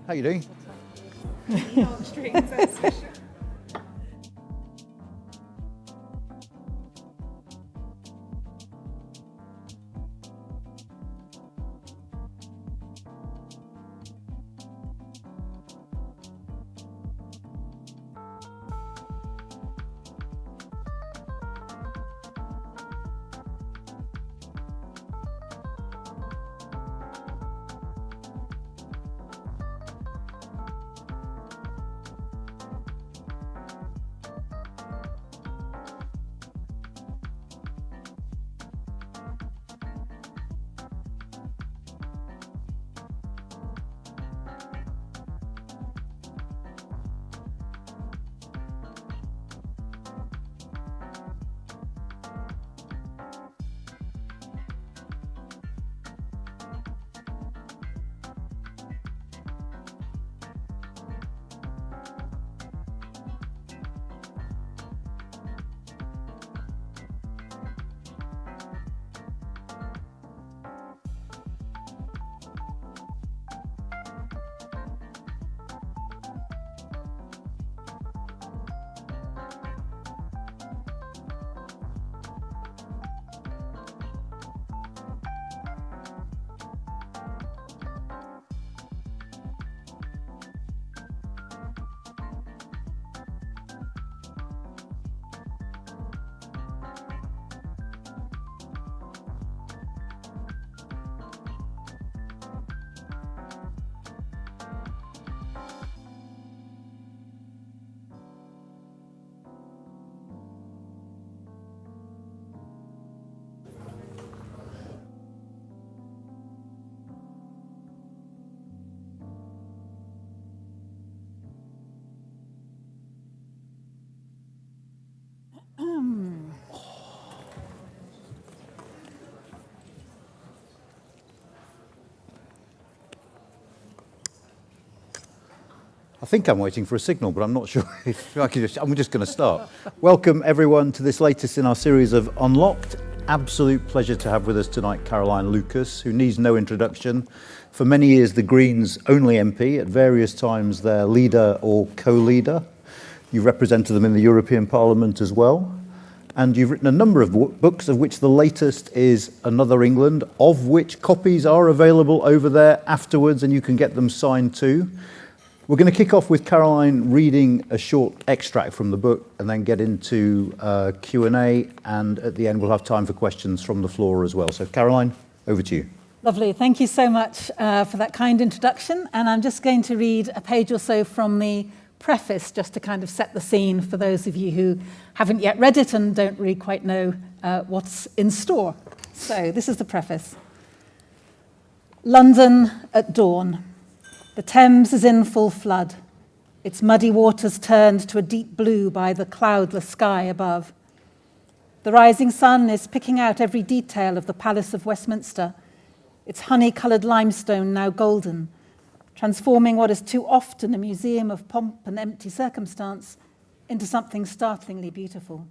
How you doing? I think I'm waiting for a signal, but I'm not sure if I can I'm just going to start. Welcome everyone to this latest in our series of Unlocked. Absolute pleasure to have with us tonight Caroline Lucas, who needs no introduction. For many years, the Greens' only MP, at various times their leader or co-leader. You've represented them in the European Parliament as well. And you've written a number of books, of which the latest is Another England, of which copies are available over there afterwards, and you can get them signed too. We're going to kick off with Caroline reading a short extract from the book and then get into Q&A, and at the end we'll have time for questions from the floor as well. So Caroline, over to you. Lovely. Thank you so much for that kind introduction. And I'm just going to read a page or so from the preface just to kind of set the scene for those of you who haven't yet read it and don't really quite know what's in store. So this is the preface. London at dawn. The Thames is in full flood, its muddy waters turned to a deep blue by the cloudless sky above. The rising sun is picking out every detail of the Palace of Westminster, its honey-coloured limestone now golden, transforming what is too often a museum of pomp and empty circumstance into something startlingly beautiful.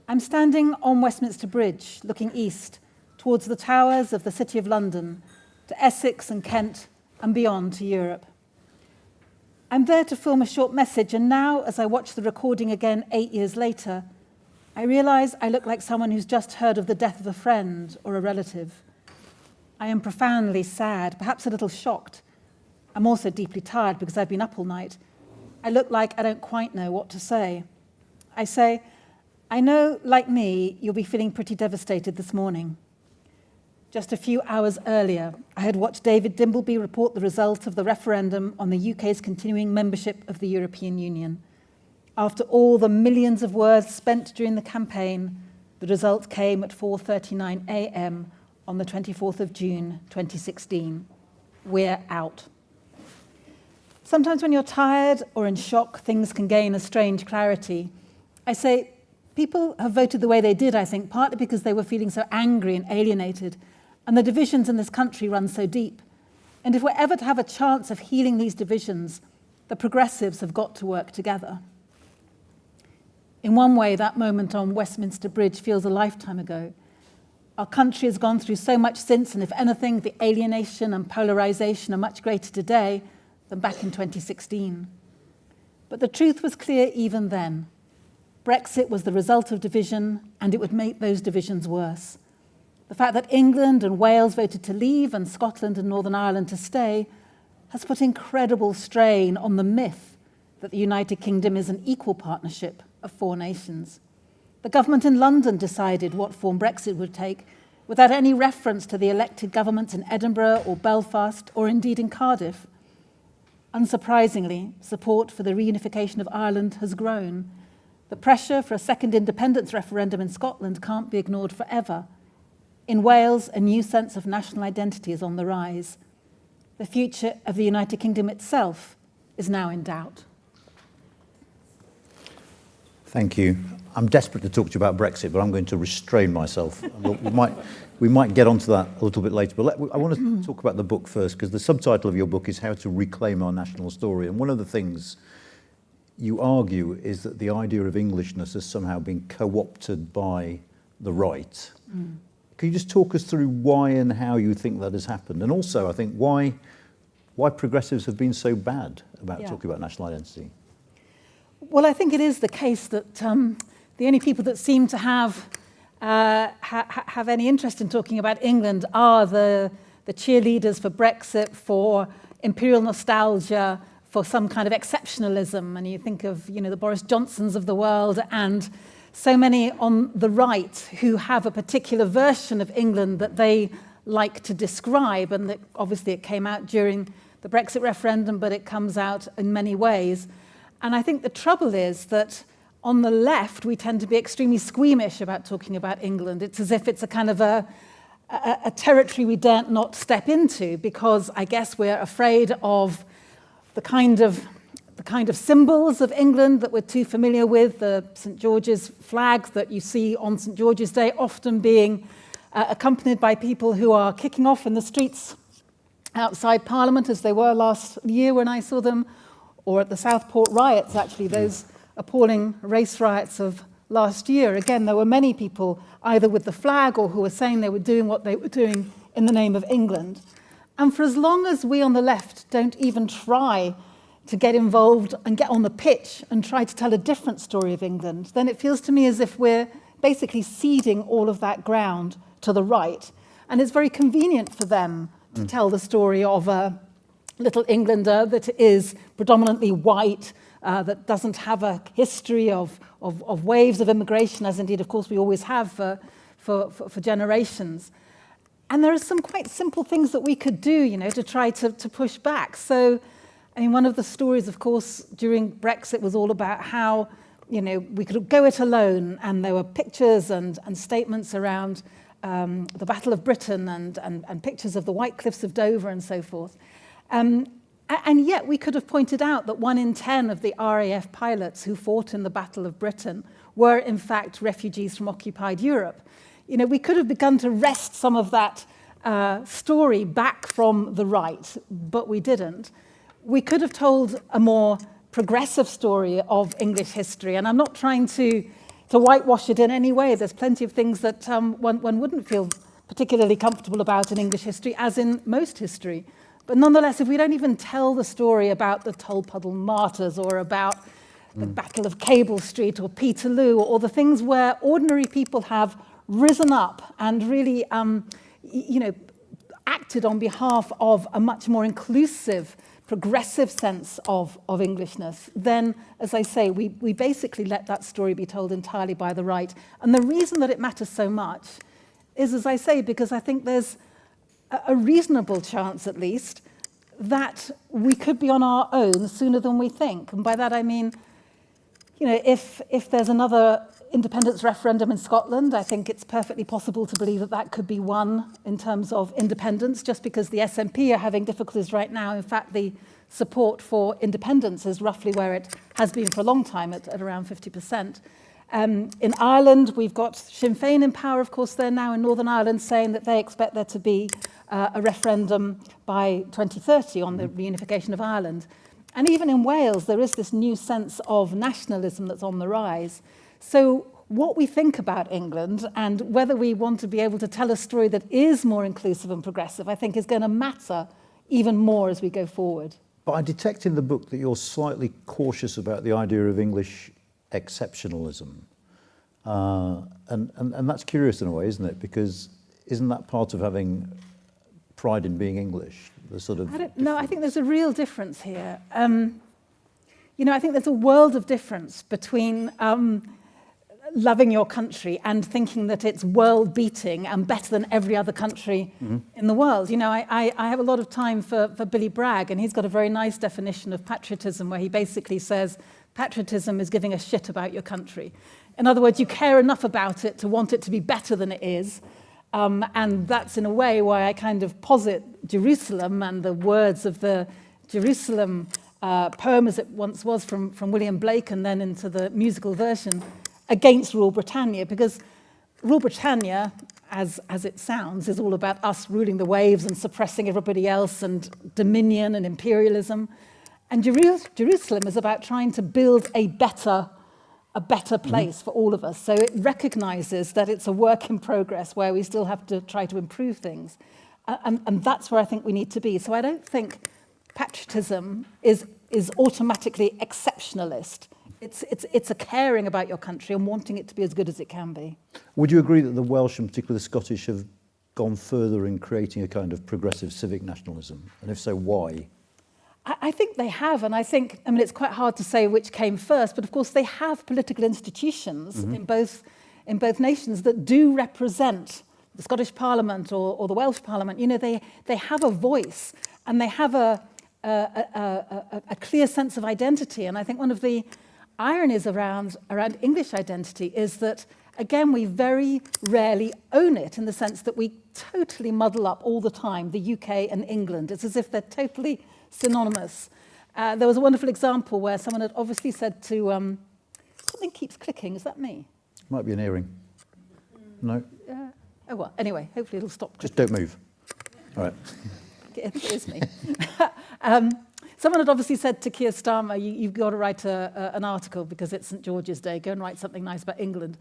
I'm standing on Westminster Bridge, looking east towards the towers of the City of London, to Essex and Kent, and beyond to Europe. I'm there to film a short message, and now, as I watch the recording again 8 years later, I realise I look like someone who's just heard of the death of a friend or a relative. I am profoundly sad, perhaps a little shocked. I'm also deeply tired because I've been up all night. I look like I don't quite know what to say. I say, I know, like me, you'll be feeling pretty devastated this morning. Just a few hours earlier, I had watched David Dimbleby report the result of the referendum on the UK's continuing membership of the European Union. After all the millions of words spent during the campaign, the result came at 4:39 a.m. on the 24th of June, 2016. We're out. Sometimes when you're tired or in shock, things can gain a strange clarity. I say, people have voted the way they did, I think, partly because they were feeling so angry and alienated, and the divisions in this country run so deep. And if we're ever to have a chance of healing these divisions, the progressives have got to work together. In one way, that moment on Westminster Bridge feels a lifetime ago. Our country has gone through so much since, and if anything, the alienation and polarisation are much greater today than back in 2016. But the truth was clear even then. Brexit was the result of division, and it would make those divisions worse. The fact that England and Wales voted to leave and Scotland and Northern Ireland to stay has put incredible strain on the myth that the United Kingdom is an equal partnership of four nations. The government in London decided what form Brexit would take without any reference to the elected governments in Edinburgh or Belfast or indeed in Cardiff. Unsurprisingly, support for the reunification of Ireland has grown. The pressure for a second independence referendum in Scotland can't be ignored forever. In Wales, a new sense of national identity is on the rise. The future of the United Kingdom itself is now in doubt. Thank you. I'm desperate to talk to you about Brexit, but I'm going to restrain myself. We might get onto that a little bit later, but I want to talk about the book first, because the subtitle of your book is How to Reclaim Our National Story. And one of the things you argue is that the idea of Englishness has somehow been co-opted by the right. Can you just talk us through why and how you think that has happened? And also, I think, why progressives have been so bad about talking about national identity? Well, I think it is the case that the only people that seem to have any interest in talking about England are the cheerleaders for Brexit, for imperial nostalgia, for some kind of exceptionalism. And you think of, the Boris Johnsons of the world and so many on the right who have a particular version of England that they like to describe. And that obviously it came out during the Brexit referendum, but it comes out in many ways. And I think the trouble is that on the left, we tend to be extremely squeamish about talking about England. It's as if it's a kind of a territory we daren't not step into, because I guess we're afraid of the kind of symbols of England that we're too familiar with, the St. George's flag that you see on St. George's Day, often being accompanied by people who are kicking off in the streets outside Parliament, as they were last year when I saw them, or at the Southport riots, actually, those appalling race riots of last year. Again, there were many people either with the flag or who were saying they were doing what they were doing in the name of England. And for as long as we on the left don't even try to get involved and get on the pitch and try to tell a different story of England, then it feels to me as if we're basically ceding all of that ground to the right. And it's very convenient for them to tell the story of a little Englander that is predominantly white, that doesn't have a history of waves of immigration, as indeed, of course, we always have for generations. And there are some quite simple things that we could do, to try to push back. So, one of the stories, of course, during Brexit was all about how, we could go it alone, and there were pictures and statements around the Battle of Britain and pictures of the White Cliffs of Dover and so forth. And yet we could have pointed out that 1 in 10 of the RAF pilots who fought in the Battle of Britain were, in fact, refugees from occupied Europe. We could have begun to wrest some of that story back from the right, but we didn't. We could have told a more progressive story of English history, and I'm not trying to whitewash it in any way. There's plenty of things that one wouldn't feel particularly comfortable about in English history, as in most history. But nonetheless, if we don't even tell the story about the Tolpuddle martyrs or about the Battle of Cable Street or Peterloo or the things where ordinary people have risen up and really, acted on behalf of a much more inclusive, progressive sense of Englishness, then, as I say, we basically let that story be told entirely by the right. And the reason that it matters so much is, as I say, because I think there's a reasonable chance, at least, that we could be on our own sooner than we think. And by that I mean, if there's another independence referendum in Scotland, I think it's perfectly possible to believe that that could be won in terms of independence, just because the SNP are having difficulties right now. In fact, the support for independence is roughly where it has been for a long time, at around 50%. In Ireland, we've got Sinn Féin in power, of course. They're now in Northern Ireland saying that they expect there to be a referendum by 2030 on the reunification of Ireland. And even in Wales, there is this new sense of nationalism that's on the rise. So what we think about England and whether we want to be able to tell a story that is more inclusive and progressive, I think is going to matter even more as we go forward. But I detect in the book that you're slightly cautious about the idea of English exceptionalism. And that's curious in a way, isn't it? Because isn't that part of having pride in being English? The sort of No, I think there's a real difference here. I think there's a world of difference between loving your country and thinking that it's world-beating and better than every other country in the world. I have a lot of time for Billy Bragg, and he's got a very nice definition of patriotism where he basically says, patriotism is giving a shit about your country. In other words, you care enough about it to want it to be better than it is. And that's in a way why I kind of posit Jerusalem and the words of the Jerusalem poem as it once was from William Blake and then into the musical version against Rule Britannia, because Rule Britannia, as it sounds, is all about us ruling the waves and suppressing everybody else and dominion and imperialism. And Jerusalem is about trying to build a better place for all of us. So it recognizes that it's a work in progress where we still have to try to improve things. And that's where I think we need to be. So I don't think patriotism is automatically exceptionalist. It's a caring about your country and wanting it to be as good as it can be. Would you agree that the Welsh and particularly the Scottish have gone further in creating a kind of progressive civic nationalism? And if so, why? I think they have, and it's quite hard to say which came first, but of course they have political institutions in both nations that do represent the Scottish Parliament or the Welsh Parliament. They have a voice and they have a clear sense of identity. And I think one of the ironies around English identity is that, again, we very rarely own it in the sense that we totally muddle up all the time the UK and England. It's as if they're totally synonymous. There was a wonderful example where someone had obviously said to, something keeps clicking, is that me? Might be an earring. No? Oh well, anyway, hopefully it'll stop clicking. Just don't move. All right. It is me. Someone had obviously said to Keir Starmer, you've got to write an article because it's St George's Day, go and write something nice about England,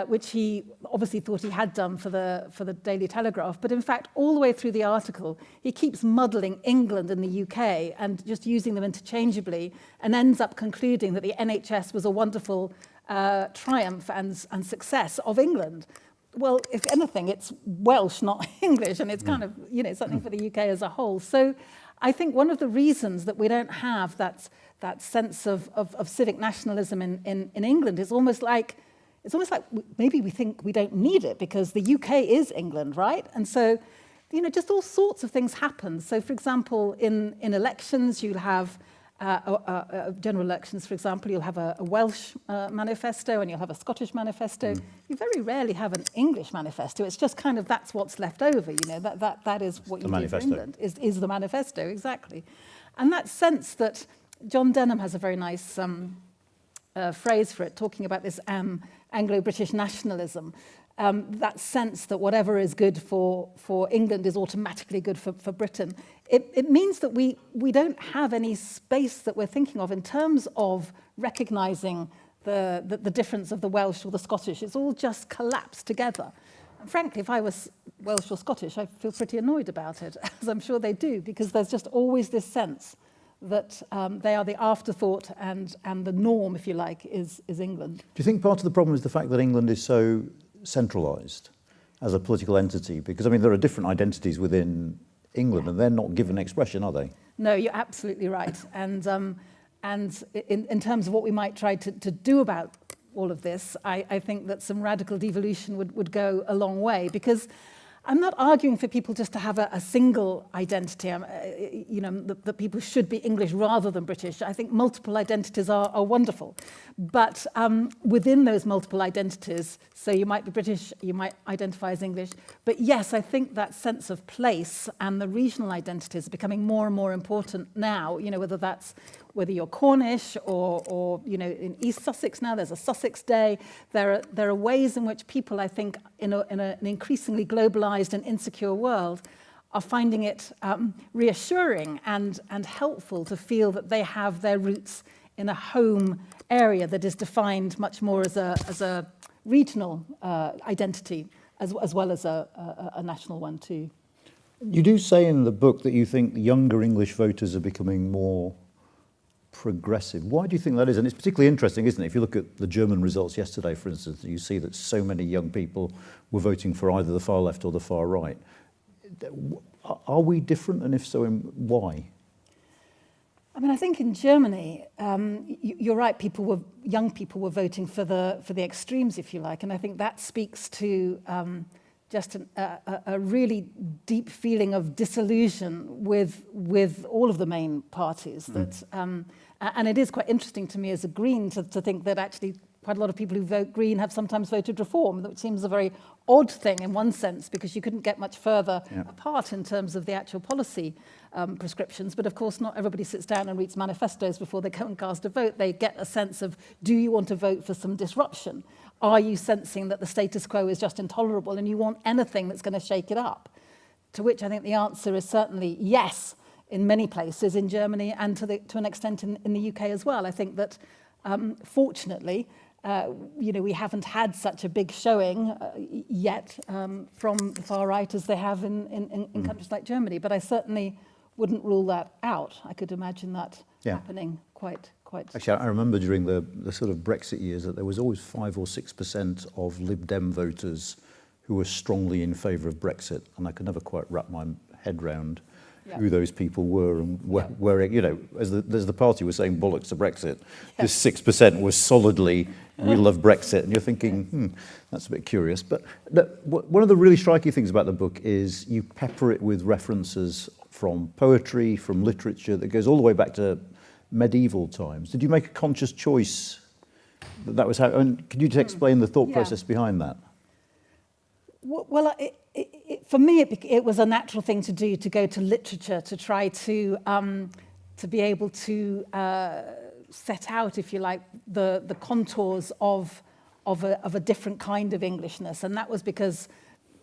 which he obviously thought he had done for the Daily Telegraph. But in fact, all the way through the article, he keeps muddling England and the UK and just using them interchangeably and ends up concluding that the NHS was a wonderful triumph and success of England. Well, if anything, it's Welsh, not English, and it's kind of, something for the UK as a whole. So I think one of the reasons that we don't have that sense of civic nationalism in England is almost like maybe we think we don't need it because the UK is England, right? And so, just all sorts of things happen. So, for example, in elections, you'll have general elections, for example, you'll have a Welsh manifesto and you'll have a Scottish manifesto. You very rarely have an English manifesto. It's just kind of that's what's left over, that is what you do for England, is the manifesto, exactly. And that sense that John Denham has a very nice phrase for it, talking about this Anglo-British nationalism, that sense that whatever is good for England is automatically good for Britain. It means that we don't have any space that we're thinking of in terms of recognising the difference of the Welsh or the Scottish. It's all just collapsed together. And frankly, if I was Welsh or Scottish, I feel pretty annoyed about it, as I'm sure they do, because there's just always this sense that they are the afterthought and the norm, if you like, is England. Do you think part of the problem is the fact that England is so centralised as a political entity? Because, there are different identities within England and they're not given expression, are they? No, you're absolutely right. And in terms of what we might try to do about all of this, I think that some radical devolution would go a long way, because I'm not arguing for people just to have a single identity, that people should be English rather than British. I think multiple identities are wonderful. But within those multiple identities, so you might be British, you might identify as English. But yes, I think that sense of place and the regional identities are becoming more and more important now, whether you're Cornish or in East Sussex now, there's a Sussex Day. There are ways in which people, I think, in an increasingly globalized and insecure world, are finding it reassuring and helpful to feel that they have their roots in a home area that is defined much more as a regional identity as well as a national one too. You do say in the book that you think the younger English voters are becoming more progressive. Why do you think that is? And it's particularly interesting, isn't it? If you look at the German results yesterday, for instance, you see that so many young people were voting for either the far left or the far right. Are we different, and if so, why? I mean, I think in Germany, you're right. Young people were voting for the extremes, if you like, and I think that speaks to just a really deep feeling of disillusion with all of the main parties. That and it is quite interesting to me as a Green to think that actually quite a lot of people who vote Green have sometimes voted Reform, which seems a very odd thing in one sense, because you couldn't get much further apart in terms of the actual policy prescriptions. But of course, not everybody sits down and reads manifestos before they go and cast a vote. They get a sense of, do you want to vote for some disruption? Are you sensing that the status quo is just intolerable and you want anything that's going to shake it up? To which I think the answer is certainly yes, in many places in Germany and to an extent in the UK as well. I think that fortunately, we haven't had such a big showing yet from the far right as they have in countries like Germany. But I certainly wouldn't rule that out. I could imagine that happening quite. Actually, I remember during the sort of Brexit years that there was always 5 or 6% of Lib Dem voters who were strongly in favour of Brexit, and I could never quite wrap my head round who those people were and where as the party was saying bollocks to Brexit, this 6% was solidly we love Brexit, and you're thinking, that's a bit curious. But one of the really striking things about the book is you pepper it with references from poetry, from literature that goes all the way back to medieval times. Did you make a conscious choice that was how? And could you just explain the thought process behind that? Well, for me, it was a natural thing to do, to go to literature, to try to be able to set out, if you like, the contours of a different kind of Englishness. And that was because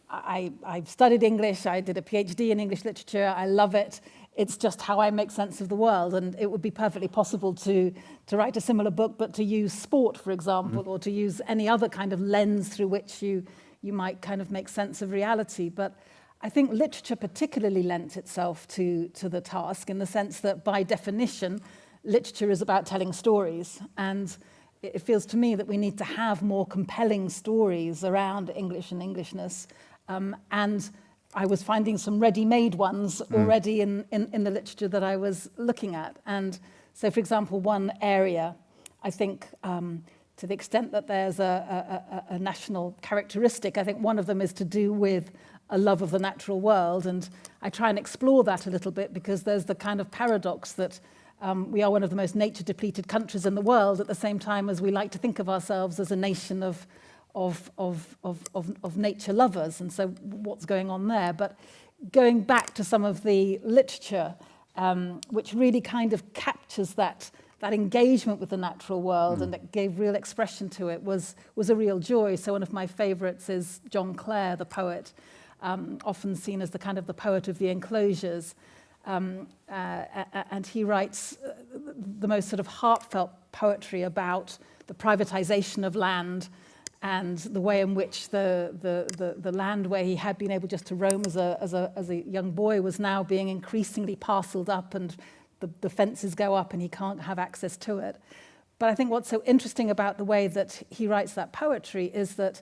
I've studied English, I did a PhD in English literature, I love it. It's just how I make sense of the world, and it would be perfectly possible to write a similar book, but to use sport, for example, or to use any other kind of lens through which you might kind of make sense of reality. But I think literature particularly lent itself to the task, in the sense that by definition, literature is about telling stories. And it feels to me that we need to have more compelling stories around English and Englishness. And I was finding some ready-made ones already in the literature that I was looking at. And so, for example, one area, I think, to the extent that there's a national characteristic, I think one of them is to do with a love of the natural world. And I try and explore that a little bit, because there's the kind of paradox that we are one of the most nature-depleted countries in the world, at the same time as we like to think of ourselves as a nation of nature lovers. And so what's going on there? But going back to some of the literature, which really kind of captures that engagement with the natural world and that gave real expression to it, was a real joy. So one of my favourites is John Clare, the poet, often seen as the kind of the poet of the enclosures. And he writes the most sort of heartfelt poetry about the privatization of land, and the way in which the land where he had been able just to roam as a young boy was now being increasingly parcelled up, and the fences go up and he can't have access to it. But I think what's so interesting about the way that he writes that poetry is that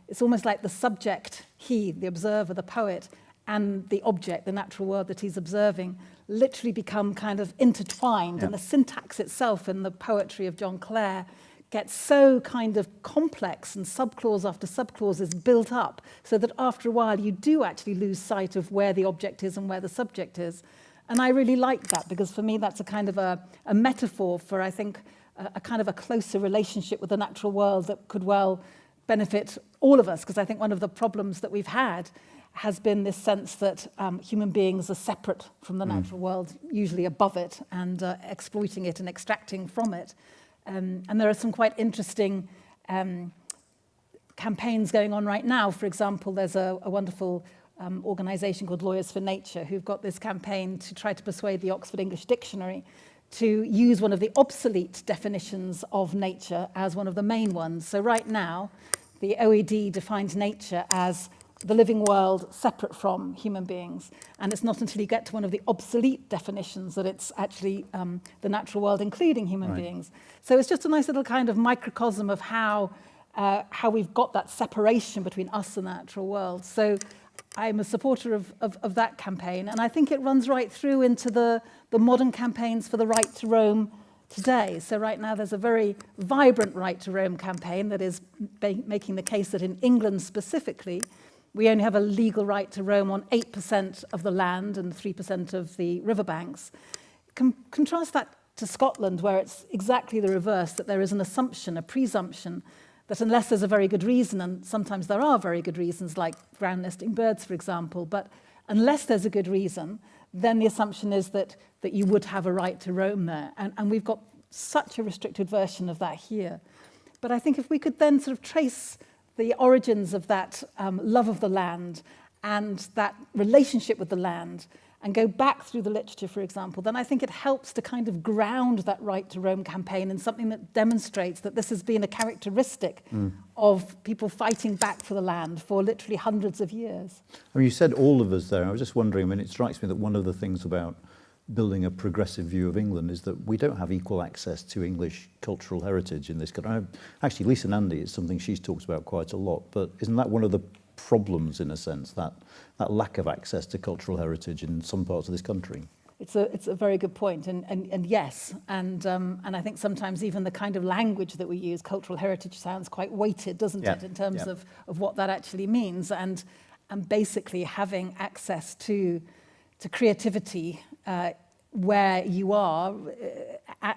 it's almost like the subject, the observer, the poet, and the object, the natural world that he's observing, literally become kind of intertwined. And the syntax itself in the poetry of John Clare gets so kind of complex, and subclause after subclause is built up, so that after a while you do actually lose sight of where the object is and where the subject is. And I really like that, because for me that's a kind of a metaphor for, I think, a kind of a closer relationship with the natural world that could well benefit all of us. Because I think one of the problems that we've had has been this sense that human beings are separate from the natural world, usually above it, and exploiting it and extracting from it. And there are some quite interesting campaigns going on right now. For example, there's a wonderful organisation called Lawyers for Nature, who've got this campaign to try to persuade the Oxford English Dictionary to use one of the obsolete definitions of nature as one of the main ones. So right now, the OED defines nature as the living world separate from human beings. And it's not until you get to one of the obsolete definitions that it's actually the natural world, including human beings. So it's just a nice little kind of microcosm of how we've got that separation between us and the natural world. So I'm a supporter of that campaign, and I think it runs right through into the modern campaigns for the right to roam today. So right now there's a very vibrant right to roam campaign that is making the case that in England specifically, we only have a legal right to roam on 8% of the land and 3% of the riverbanks. Contrast that to Scotland, where it's exactly the reverse, that there is an assumption, a presumption, that unless there's a very good reason, and sometimes there are very good reasons, like ground nesting birds, for example, but unless there's a good reason, then the assumption is that you would have a right to roam there. And we've got such a restricted version of that here. But I think if we could then sort of trace the origins of that love of the land and that relationship with the land and go back through the literature, for example, then I think it helps to kind of ground that right to roam campaign in something that demonstrates that this has been a characteristic of people fighting back for the land for literally hundreds of years. I mean, you said all of us there. I was just wondering, I mean, it strikes me that one of the things about building a progressive view of England is that we don't have equal access to English cultural heritage in this country. Actually, Lisa Nandy is something she's talked about quite a lot, but isn't that one of the problems, in a sense, that lack of access to cultural heritage in some parts of this country? It's a very good point, and yes, and I think sometimes even the kind of language that we use, cultural heritage, sounds quite weighted, doesn't it, in terms of what that actually means, and basically having access to creativity where you are,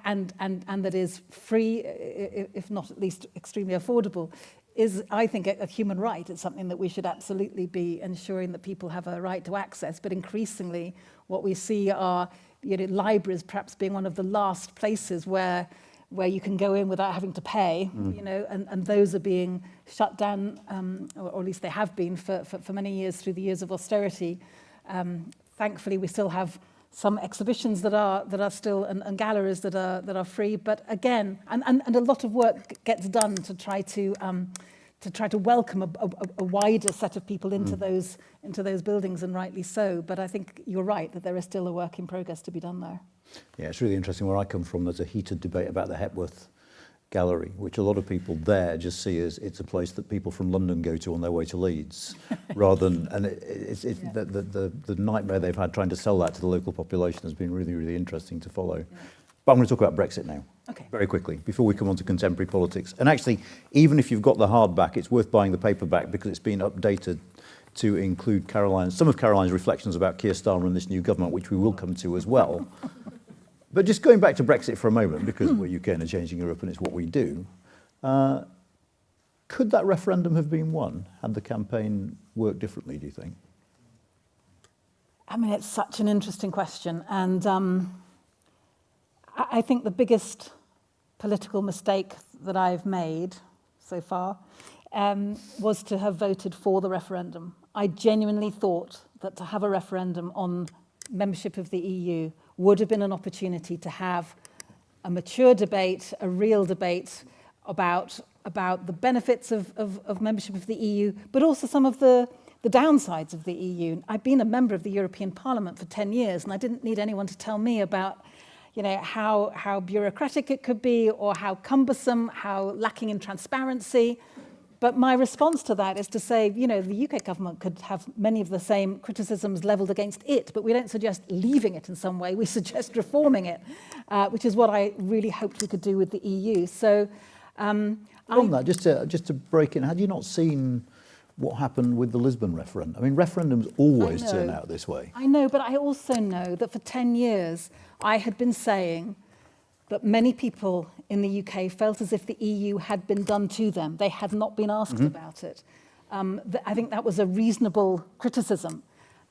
and that is free, if not at least extremely affordable, is, I think, a human right. It's something that we should absolutely be ensuring that people have a right to access. But increasingly, what we see are, libraries perhaps being one of the last places where you can go in without having to pay, and those are being shut down, or at least they have been for many years through the years of austerity. Thankfully, we still have some exhibitions that are still and galleries that are free, but again, and a lot of work gets done to try to welcome a wider set of people into those buildings, and rightly so. But I think you're right that there is still a work in progress to be done there. Yeah, it's really interesting. Where I come from, there's a heated debate about the Hepworth Gallery, which a lot of people there just see as it's a place that people from London go to on their way to Leeds, rather than, and the nightmare they've had trying to sell that to the local population has been really, really interesting to follow. Yeah. But I'm going to talk about Brexit now, very quickly, before we come on to contemporary politics. And actually, even if you've got the hardback, it's worth buying the paperback because it's been updated to include some of Caroline's reflections about Keir Starmer and this new government, which we will come to as well. But just going back to Brexit for a moment, because we're UK and a changing Europe and it's what we do, could that referendum have been won had the campaign worked differently, do you think? I mean, it's such an interesting question. And I think the biggest political mistake that I've made so far was to have voted for the referendum. I genuinely thought that to have a referendum on membership of the EU would have been an opportunity to have a mature debate, a real debate about the benefits of membership of the EU, but also some of the downsides of the EU. I've been a member of the European Parliament for 10 years, and I didn't need anyone to tell me about how bureaucratic it could be, or how cumbersome, how lacking in transparency. But my response to that is to say, the UK government could have many of the same criticisms levelled against it, but we don't suggest leaving it in some way. We suggest reforming it, which is what I really hoped we could do with the EU. So, on that, just to break in, had you not seen what happened with the Lisbon referendum? I mean, referendums always turn out this way. I know, but I also know that for 10 years I had been saying that many people in the UK felt as if the EU had been done to them. They had not been asked about it. I think that was a reasonable criticism.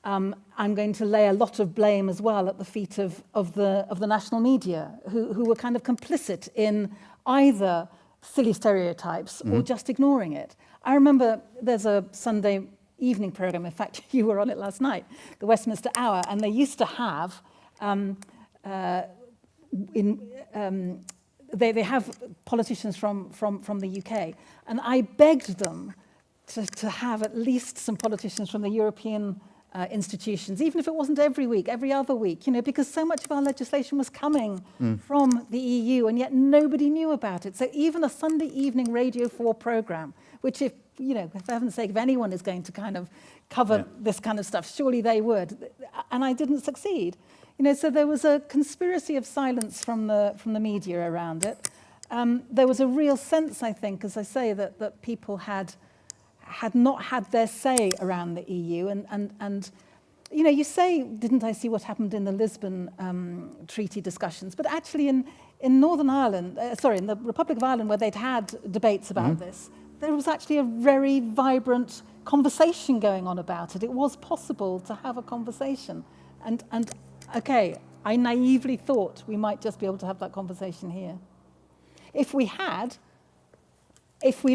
I'm going to lay a lot of blame as well at the feet of the national media, who were kind of complicit in either silly stereotypes or just ignoring it. I remember there's a Sunday evening programme, in fact, you were on it last night, the Westminster Hour, and they used to have they have politicians from the UK, and I begged them to have at least some politicians from the European institutions, even if it wasn't every week, every other week, because so much of our legislation was coming from the EU, and yet nobody knew about it. So even a Sunday evening Radio 4 programme, which if for heaven's sake, if anyone is going to kind of cover this kind of stuff, surely they would. And I didn't succeed. So there was a conspiracy of silence from the media around it. There was a real sense, I think, as I say, that people had not had their say around the EU. And you say, didn't I see what happened in the Lisbon Treaty discussions? But actually in Northern Ireland, in the Republic of Ireland, where they'd had debates about this, there was actually a very vibrant conversation going on about it. It was possible to have a conversation. And okay, I naively thought we might just be able to have that conversation here. If we'd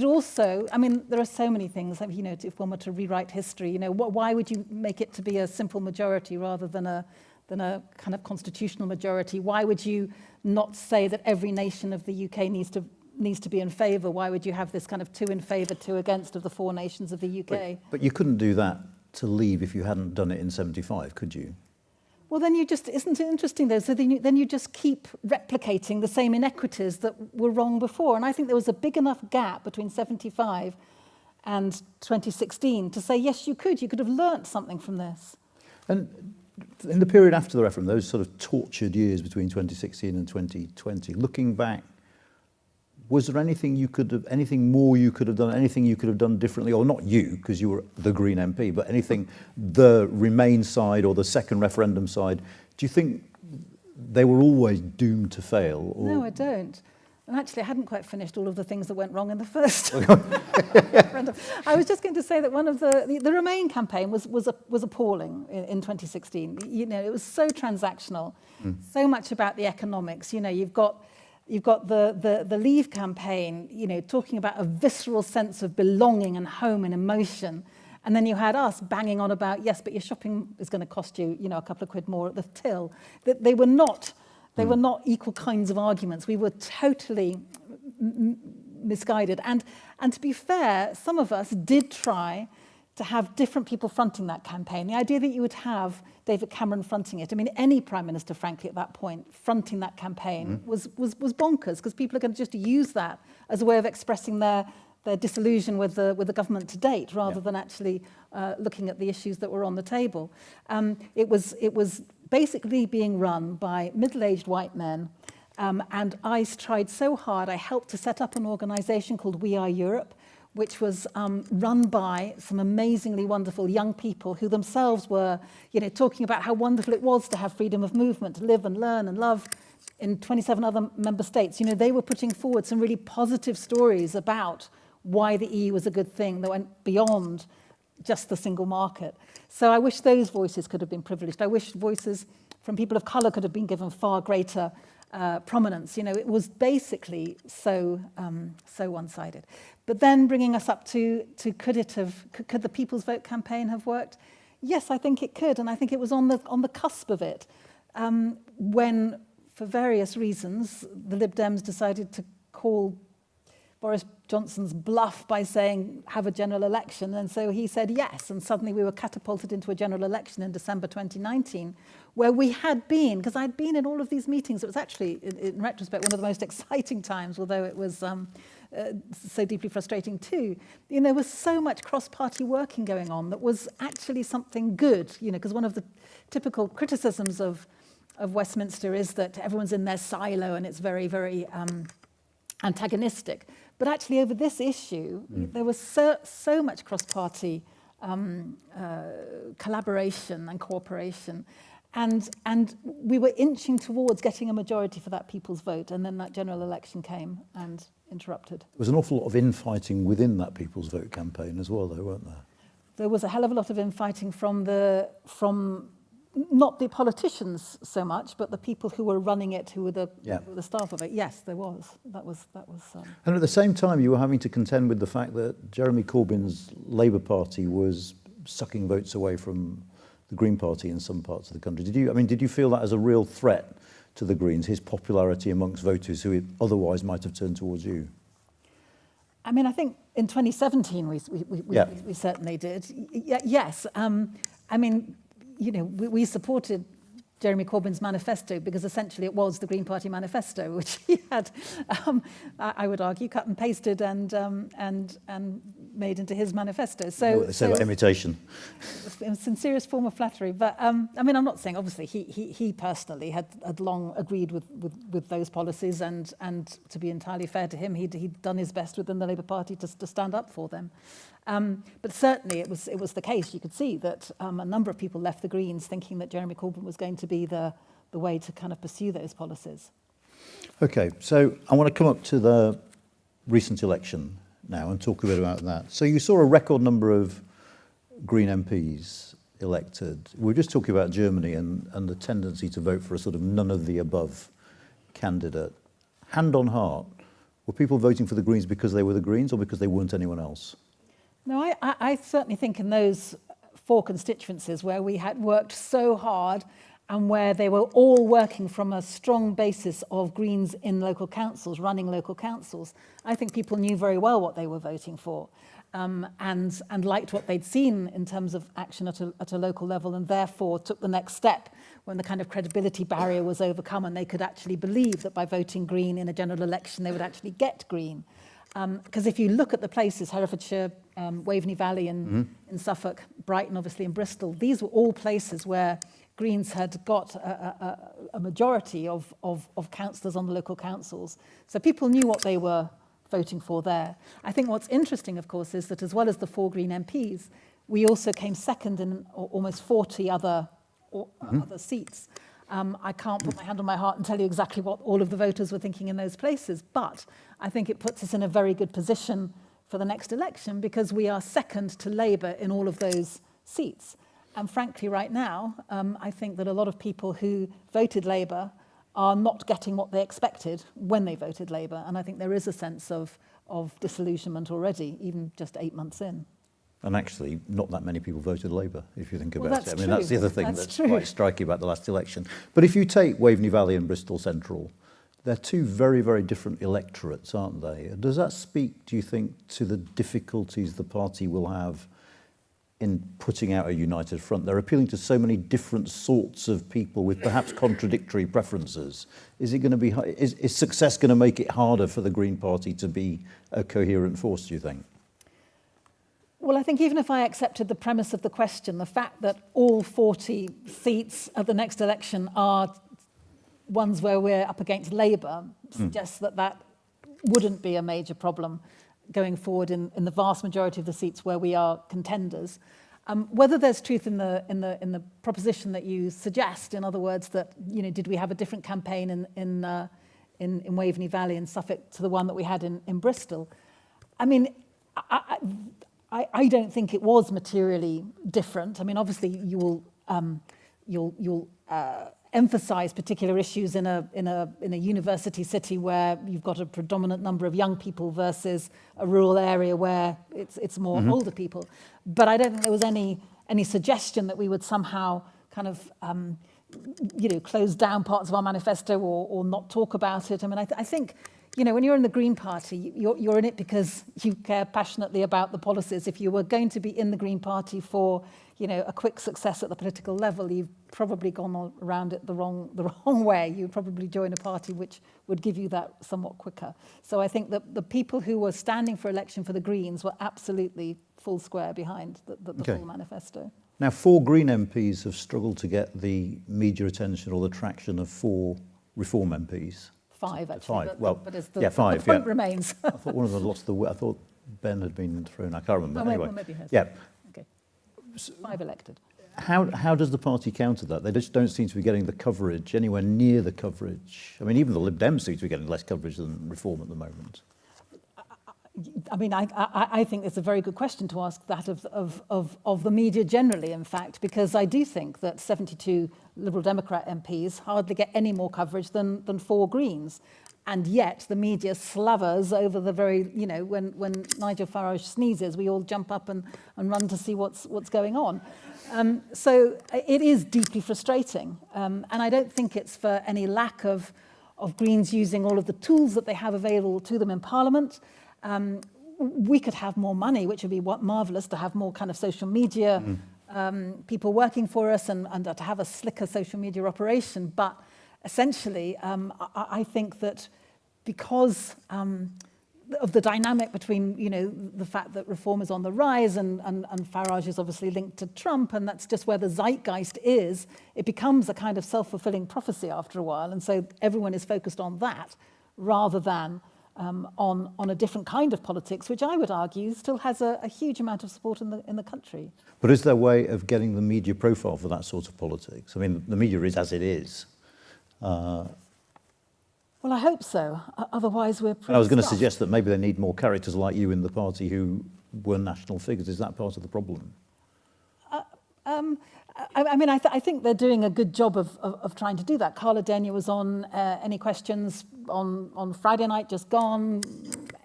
also, there are so many things, if one were to rewrite history, why would you make it to be a simple majority rather than a kind of constitutional majority? Why would you not say that every nation of the UK needs to be in favour? Why would you have this kind of 2 in favour, 2 against of the 4 nations of the UK? But you couldn't do that to leave if you hadn't done it in 75, could you? Well, then isn't it interesting though? So then you just keep replicating the same inequities that were wrong before. And I think there was a big enough gap between 75 and 2016 to say, yes, you could have learnt something from this. And in the period after the referendum, those sort of tortured years between 2016 and 2020, looking back, was there anything more you could have done, anything you could have done differently, or not you, because you were the Green MP, but anything the Remain side or the second referendum side, do you think they were always doomed to fail? Or? No, I don't. And actually, I hadn't quite finished all of the things that went wrong in the first referendum. I was just going to say that one of the Remain campaign was appalling in 2016. It was so transactional, so much about the economics. You've got the Leave campaign, talking about a visceral sense of belonging and home and emotion. And then you had us banging on about, yes, but your shopping is going to cost you, a couple of quid more at the till. That they were not equal kinds of arguments. We were totally misguided. And to be fair, some of us did try to have different people fronting that campaign. The idea that you would have David Cameron fronting it, any Prime Minister, frankly, at that point, fronting that campaign was bonkers, because people are going to just use that as a way of expressing their disillusion with the government to date, rather than actually looking at the issues that were on the table. It was basically being run by middle-aged white men, and I tried so hard. I helped to set up an organisation called We Are Europe, which was run by some amazingly wonderful young people who themselves were, talking about how wonderful it was to have freedom of movement, to live and learn and love in 27 other member states. They were putting forward some really positive stories about why the EU was a good thing that went beyond just the single market. So I wish those voices could have been privileged. I wish voices from people of colour could have been given far greater prominence. It was basically so one-sided. But then bringing us up to could the People's Vote campaign have worked? Yes, I think it could, and I think it was on the cusp of it when, for various reasons, the Lib Dems decided to call Boris Johnson's bluff by saying, have a general election. And so he said yes. And suddenly we were catapulted into a general election in December 2019, where we had been, because I'd been in all of these meetings. It was actually, in retrospect, one of the most exciting times, although it was so deeply frustrating too. There was so much cross-party working going on that was actually something good, because one of the typical criticisms of Westminster is that everyone's in their silo and it's very, very antagonistic. But actually, over this issue, there was so much cross-party collaboration and cooperation, and we were inching towards getting a majority for that People's Vote, and then that general election came and interrupted. There was an awful lot of infighting within that People's Vote campaign as well, though, weren't there? There was a hell of a lot of infighting from not the politicians so much, but the people who were running it, who were the staff of it. Yes, there was. That was. And at the same time, you were having to contend with the fact that Jeremy Corbyn's Labour Party was sucking votes away from the Green Party in some parts of the country. Did you feel that as a real threat to the Greens, his popularity amongst voters who otherwise might have turned towards you? I mean, I think in 2017 we certainly did. Yes. I mean, we supported Jeremy Corbyn's manifesto because essentially it was the Green Party manifesto, which he had, I would argue, cut and pasted and made into his manifesto. So what they say about imitation. In sincerest form of flattery. But I mean, I'm not saying, obviously, he personally had long agreed with those policies, and to be entirely fair to him, he'd done his best within the Labour Party to stand up for them. But certainly it was the case. You could see that a number of people left the Greens thinking that Jeremy Corbyn was going to be the way to kind of pursue those policies. Okay, so I want to come up to the recent election now and talk a bit about that. So you saw a record number of Green MPs elected. We were just talking about Germany and the tendency to vote for a sort of none of the above candidate. Hand on heart, were people voting for the Greens because they were the Greens or because they weren't anyone else? No, I certainly think in those 4 constituencies where we had worked so hard and where they were all working from a strong basis of Greens in local councils, running local councils, I think people knew very well what they were voting for, and liked what they'd seen in terms of action at a local level, and therefore took the next step when the kind of credibility barrier was overcome and they could actually believe that by voting Green in a general election they would actually get Green. Because if you look at the places, Herefordshire, Waveney Valley in Suffolk, Brighton obviously in Bristol, these were all places where Greens had got a majority of councillors on the local councils. So people knew what they were voting for there. I think what's interesting, of course, is that as well as the 4 Green MPs, we also came second in almost 40 other seats. I can't put my hand on my heart and tell you exactly what all of the voters were thinking in those places, but I think it puts us in a very good position for the next election because we are second to Labour in all of those seats. And frankly, right now, I think that a lot of people who voted Labour are not getting what they expected when they voted Labour. And I think there is a sense of disillusionment already, even just 8 months in. And actually, not that many people voted Labour, if you think about that's it. I mean, true. that's the other thing that's true. quite striking about the last election. But if you take Waveney Valley and Bristol Central, they're 2 very, very different electorates, aren't they? Does that speak, do you think, to the difficulties the party will have in putting out a united front? They're appealing to so many different sorts of people with perhaps contradictory preferences. Is it going to be? Is success going to make it harder for the Green Party to be a coherent force, do you think? Well, I think even if I accepted the premise of the question, the fact that all 40 seats at the next election are ones where we're up against Labour suggests that wouldn't be a major problem going forward in the vast majority of the seats where we are contenders. Whether there's truth in the proposition that you suggest, in other words, that did we have a different campaign in Waveney Valley and Suffolk to the one that we had in Bristol? I mean, I don't think it was materially different. I mean, obviously you'll emphasise particular issues in a university city where you've got a predominant number of young people versus a rural area where it's more older people. But I don't think there was any suggestion that we would somehow kind of close down parts of our manifesto or not talk about it. I mean, I think when you're in the Green Party, you're in it because you care passionately about the policies. If you were going to be in the Green Party for a quick success at the political level, you've probably gone around it the wrong way. You'd probably join a party which would give you that somewhat quicker. So I think that the people who were standing for election for the Greens were absolutely full square behind the full manifesto. Now, 4 Green MPs have struggled to get the media attention or the traction of 4 Reform MPs. 5, actually. 5. But 5. The point remains. I thought one of them lost the. I thought Ben had been thrown. I can't remember. Anyway, well, maybe he has. Yeah. Okay. 5 elected. How does the party counter that? They just don't seem to be getting the coverage, anywhere near the coverage. I mean, even the Lib Dems seem to be getting less coverage than Reform at the moment. I mean, I think it's a very good question to ask that of the media generally, in fact, because I do think that 72 Liberal Democrat MPs hardly get any more coverage than 4 Greens. And yet the media slavers over the very, when Nigel Farage sneezes, we all jump up and run to see what's going on. So it is deeply frustrating. And I don't think it's for any lack of Greens using all of the tools that they have available to them in Parliament. we could have more money, which would be marvellous to have more kind of social media people working for us and to have a slicker social media operation. But essentially, I think that because of the dynamic between, the fact that reform is on the rise and Farage is obviously linked to Trump, and that's just where the zeitgeist is, it becomes a kind of self-fulfilling prophecy after a while. And so everyone is focused on that rather than on a different kind of politics, which I would argue still has a huge amount of support in the country. But is there a way of getting the media profile for that sort of politics? I mean, the media is as it is. Well, I hope so. Otherwise, we're pretty I was going to stuffed. suggest that maybe they need more characters like you in the party who were national figures. Is that part of the problem? I think they're doing a good job of trying to do that. Carla Denyer was on Any Questions on Friday night, just gone.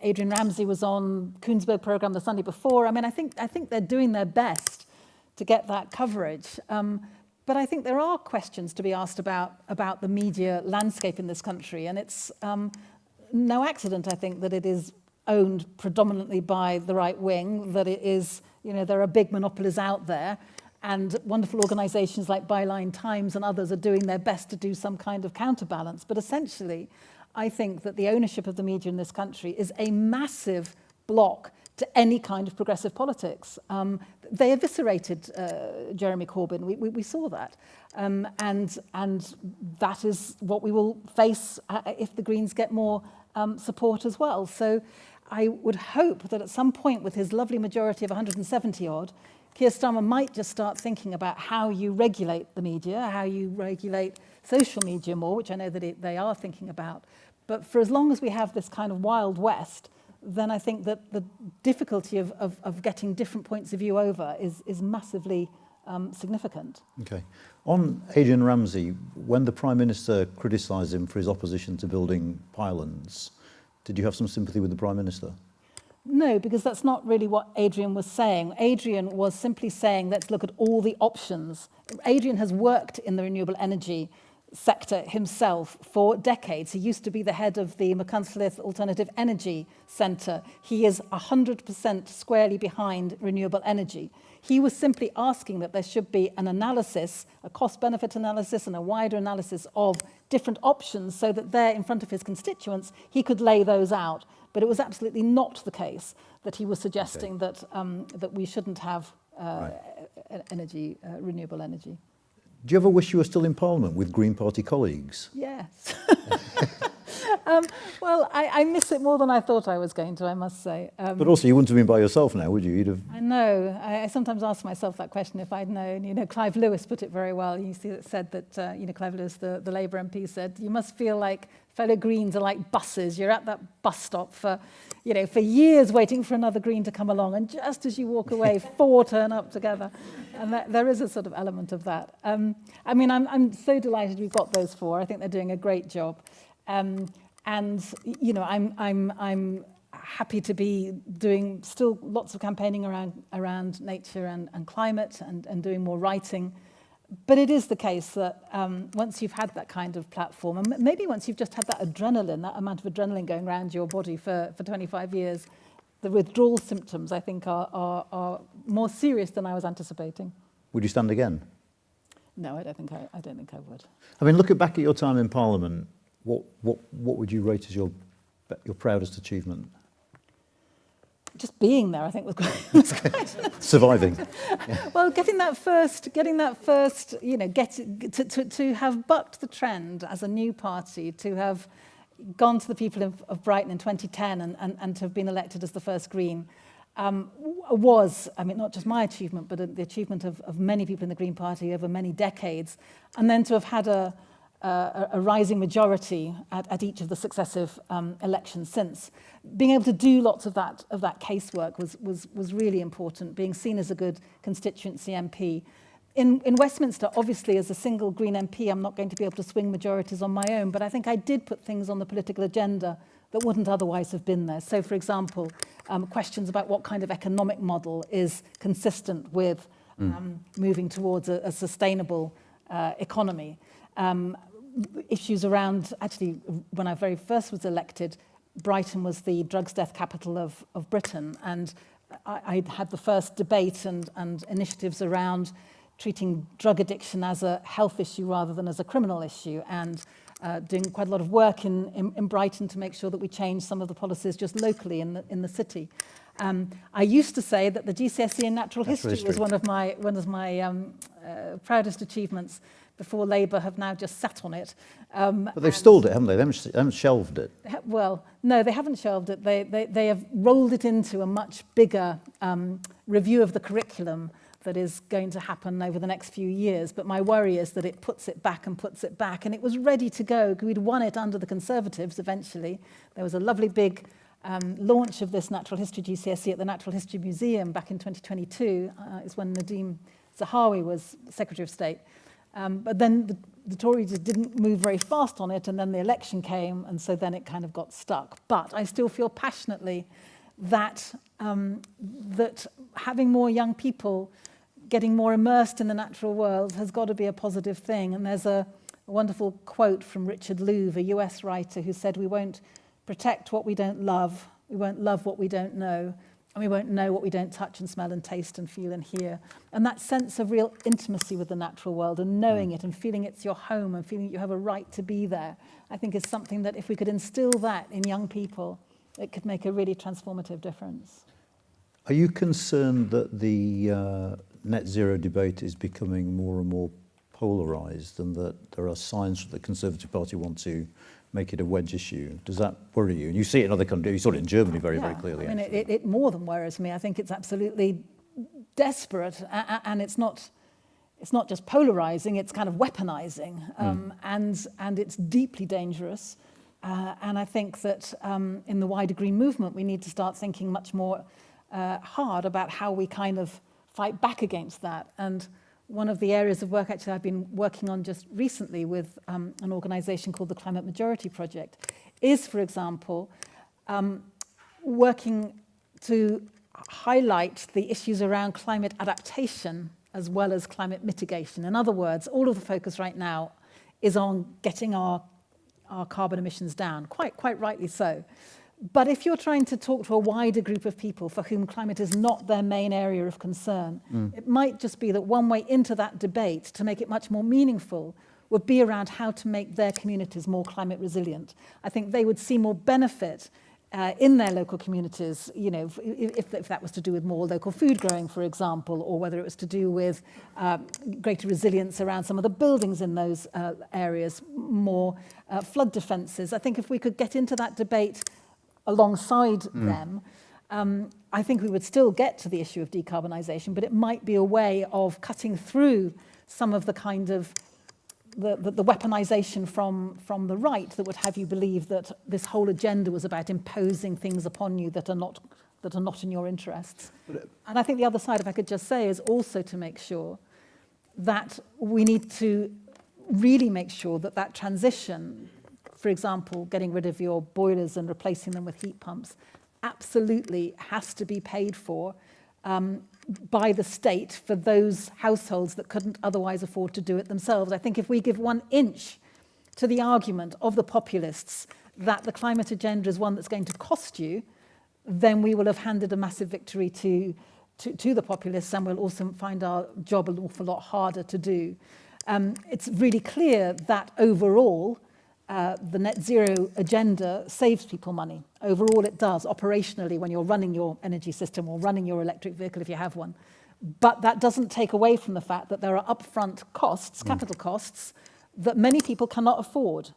Adrian Ramsey was on Koonsberg programme the Sunday before. I think they're doing their best to get that coverage. But I think there are questions to be asked about the media landscape in this country. And it's no accident, I think, that it is owned predominantly by the right wing, that it is, there are big monopolies out there. And wonderful organisations like Byline Times and others are doing their best to do some kind of counterbalance. But essentially, I think that the ownership of the media in this country is a massive block to any kind of progressive politics. They eviscerated Jeremy Corbyn. We saw that. And that is what we will face if the Greens get more support as well. So I would hope that at some point, with his lovely majority of 170 odd, Keir Starmer might just start thinking about how you regulate the media, how you regulate social media more, which I know that they are thinking about. But for as long as we have this kind of Wild West, then I think that the difficulty of getting different points of view over is massively significant. Okay. On Adrian Ramsey, when the Prime Minister criticised him for his opposition to building pylons, did you have some sympathy with the Prime Minister? No, because that's not really what Adrian was saying. Adrian was simply saying, let's look at all the options. Adrian has worked in the renewable energy sector himself for decades. He used to be the head of the Machynlleth Alternative Energy Centre. He is 100% squarely behind renewable energy. He was simply asking that there should be an analysis, a cost-benefit analysis and a wider analysis of different options so that there in front of his constituents he could lay those out. But it was absolutely not the case that he was suggesting that we shouldn't have energy, renewable energy. Do you ever wish you were still in Parliament with Green Party colleagues? Yes. Well, I miss it more than I thought I was going to, I must say. But also, you wouldn't have been by yourself now, would you? You'd have... I know. I sometimes ask myself that question if I'd known. Clive Lewis put it very well. You see, it said that, Clive Lewis, the Labour MP, said, you must feel like fellow Greens are like buses. You're at that bus stop for years waiting for another Green to come along. And just as you walk away, 4 turn up together. And there is a sort of element of that. I'm so delighted we've got those 4. I think they're doing a great job. I'm happy to be doing still lots of campaigning around nature and climate and doing more writing. But it is the case that once you've had that kind of platform, and maybe once you've just had that adrenaline, that amount of adrenaline going around your body for 25 years, the withdrawal symptoms, I think, are more serious than I was anticipating. Would you stand again? No, I don't think I would. I mean, looking back at your time in Parliament, what would you rate as your proudest achievement? Just being there, I think, was quite Surviving. Yeah. Well, getting that first, to have bucked the trend as a new party, to have gone to the people of Brighton in 2010 and to have been elected as the first Green, was, not just my achievement, but the achievement of many people in the Green Party over many decades, and then to have had a rising majority at each of the successive elections since. Being able to do lots of that casework was really important, being seen as a good constituency MP. In Westminster, obviously, as a single Green MP, I'm not going to be able to swing majorities on my own, but I think I did put things on the political agenda that wouldn't otherwise have been there. So, for example, questions about what kind of economic model is consistent with moving towards a sustainable economy. Issues around, actually, when I very first was elected, Brighton was the drugs death capital of Britain, and I had the first debate and initiatives around treating drug addiction as a health issue rather than as a criminal issue, and doing quite a lot of work in Brighton to make sure that we change some of the policies just locally in the city. I used to say that the GCSE in natural history was one of my proudest achievements before Labour have now just sat on it. But they've stalled it, haven't they? They haven't shelved it. Well, no, they haven't shelved it. They have rolled it into a much bigger review of the curriculum that is going to happen over the next few years. But my worry is that it puts it back, and it was ready to go. We'd won it under the Conservatives eventually. There was a lovely big launch of this natural history GCSE at the Natural History Museum back in 2022. Is when Nadeem Zahawi was Secretary of State. But then the Tories just didn't move very fast on it, and then the election came, and so then it kind of got stuck. But I still feel passionately that that having more young people getting more immersed in the natural world has got to be a positive thing. And there's a wonderful quote from Richard Louv, a US writer, who said, "We won't protect what we don't love, we won't love what we don't know, and we won't know what we don't touch and smell and taste and feel and hear." And that sense of real intimacy with the natural world and knowing it and feeling it's your home and feeling you have a right to be there, I think is something that if we could instill that in young people, it could make a really transformative difference. Are you concerned that the net zero debate is becoming more and more polarised, and that there are signs that the Conservative Party want to make it a wedge issue? Does that worry you? And you see it in other countries. You saw it in Germany very clearly. I mean, it more than worries me. I think it's absolutely desperate, and it's not just polarising, it's kind of weaponising, and it's deeply dangerous. And I think that in the wider green movement, we need to start thinking much more hard about how we kind of fight back against that. And one of the areas of work actually I've been working on just recently with an organisation called the Climate Majority Project is, for example, working to highlight the issues around climate adaptation as well as climate mitigation. In other words, all of the focus right now is on getting our carbon emissions down, quite rightly so. But if you're trying to talk to a wider group of people for whom climate is not their main area of concern, it might just be that one way into that debate to make it much more meaningful would be around how to make their communities more climate resilient. I think they would see more benefit in their local communities, you know, if that was to do with more local food growing, for example, or whether it was to do with greater resilience around some of the buildings in those areas, more flood defences. I think if we could get into that debate alongside them, I think we would still get to the issue of decarbonisation, but it might be a way of cutting through some of the kind of the weaponisation from the right that would have you believe that this whole agenda was about imposing things upon you that are not in your interests. And I think the other side, if I could just say, is also to make sure that we need to really make sure that that transition, for example, getting rid of your boilers and replacing them with heat pumps, absolutely has to be paid for by the state for those households that couldn't otherwise afford to do it themselves. I think if we give 1 inch to the argument of the populists that the climate agenda is one that's going to cost you, then we will have handed a massive victory to the populists, and we'll also find our job an awful lot harder to do. It's really clear that overall, the net zero agenda saves people money. Overall, it does, operationally, when you're running your energy system or running your electric vehicle if you have one. But that doesn't take away from the fact that there are upfront costs, capital costs, that many people cannot afford.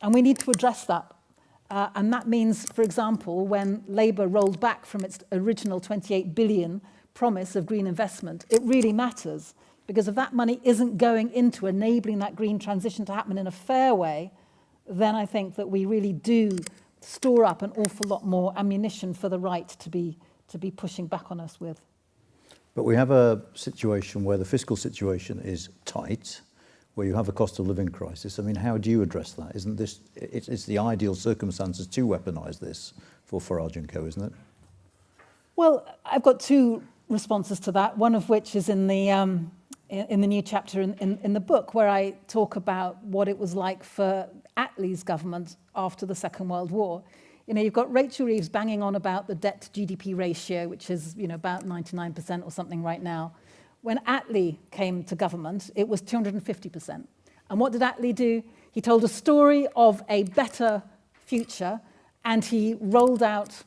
And we need to address that. And that means, for example, when Labour rolled back from its original 28 billion promise of green investment, it really matters. Because if that money isn't going into enabling that green transition to happen in a fair way, then I think that we really do store up an awful lot more ammunition for the right to be pushing back on us with. But we have a situation where the fiscal situation is tight, where you have a cost of living crisis. I mean, how do you address that? Isn't this, it's the ideal circumstances to weaponise this for Farage and co, isn't it? Well, I've got 2 responses to that, one of which is in the new chapter in the book, where I talk about what it was like for Attlee's government after the Second World War. You know, you've got Rachel Reeves banging on about the debt to GDP ratio, which is, you know, about 99% or something right now. When Attlee came to government, it was 250%. And what did Attlee do? He told a story of a better future, and he rolled out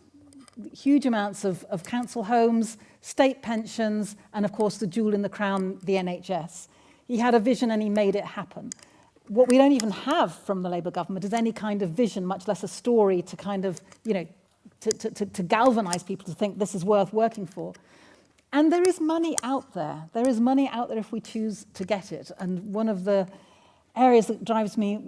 huge amounts of council homes, state pensions, and of course the jewel in the crown, the NHS. He had a vision and he made it happen. What we don't even have from the Labour government is any kind of vision, much less a story to kind of, you know, to galvanise people to think this is worth working for. And there is money out there. There is money out there if we choose to get it. And one of the areas that drives me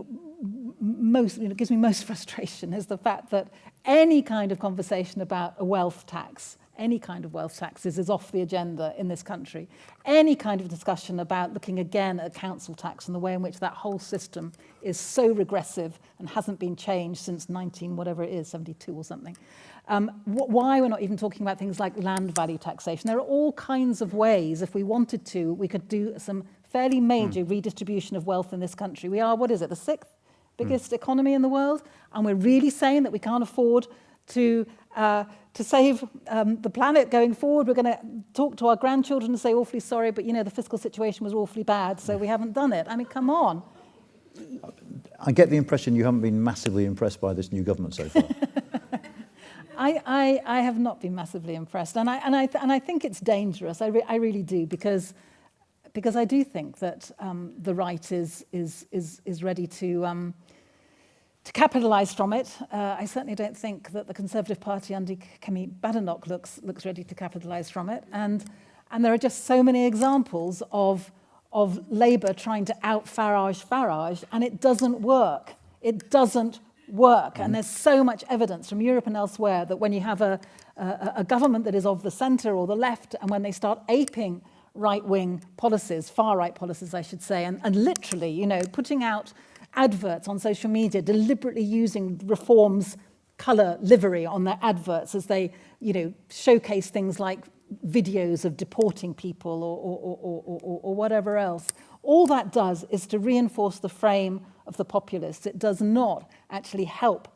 most, you know, gives me most frustration is the fact that any kind of conversation about a wealth tax, any kind of wealth taxes is off the agenda in this country. Any kind of discussion about looking again at council tax and the way in which that whole system is so regressive and hasn't been changed since 72 or something. Why we're not even talking about things like land value taxation. There are all kinds of ways, if we wanted to, we could do some fairly major redistribution of wealth in this country. We are, what is it, the 6th biggest economy in the world? And we're really saying that we can't afford to save the planet going forward. We're going to talk to our grandchildren and say, awfully sorry, but, you know, the fiscal situation was awfully bad, so we haven't done it. I mean, come on. I get the impression you haven't been massively impressed by this new government so far. I have not been massively impressed, and I think it's dangerous. I really do, because I do think that the right is ready to capitalise from it. I certainly don't think that the Conservative Party under Kemi Badenoch looks ready to capitalise from it, and there are just so many examples of Labour trying to out-Farage, and it doesn't work. It doesn't work, and there's so much evidence from Europe and elsewhere that when you have a government that is of the centre or the left, and when they start aping right-wing policies, far-right policies, I should say, and literally, you know, putting out adverts on social media, deliberately using reform's colour livery on their adverts as they, you know, showcase things like videos of deporting people or whatever else. All that does is to reinforce the frame of the populists. It does not actually help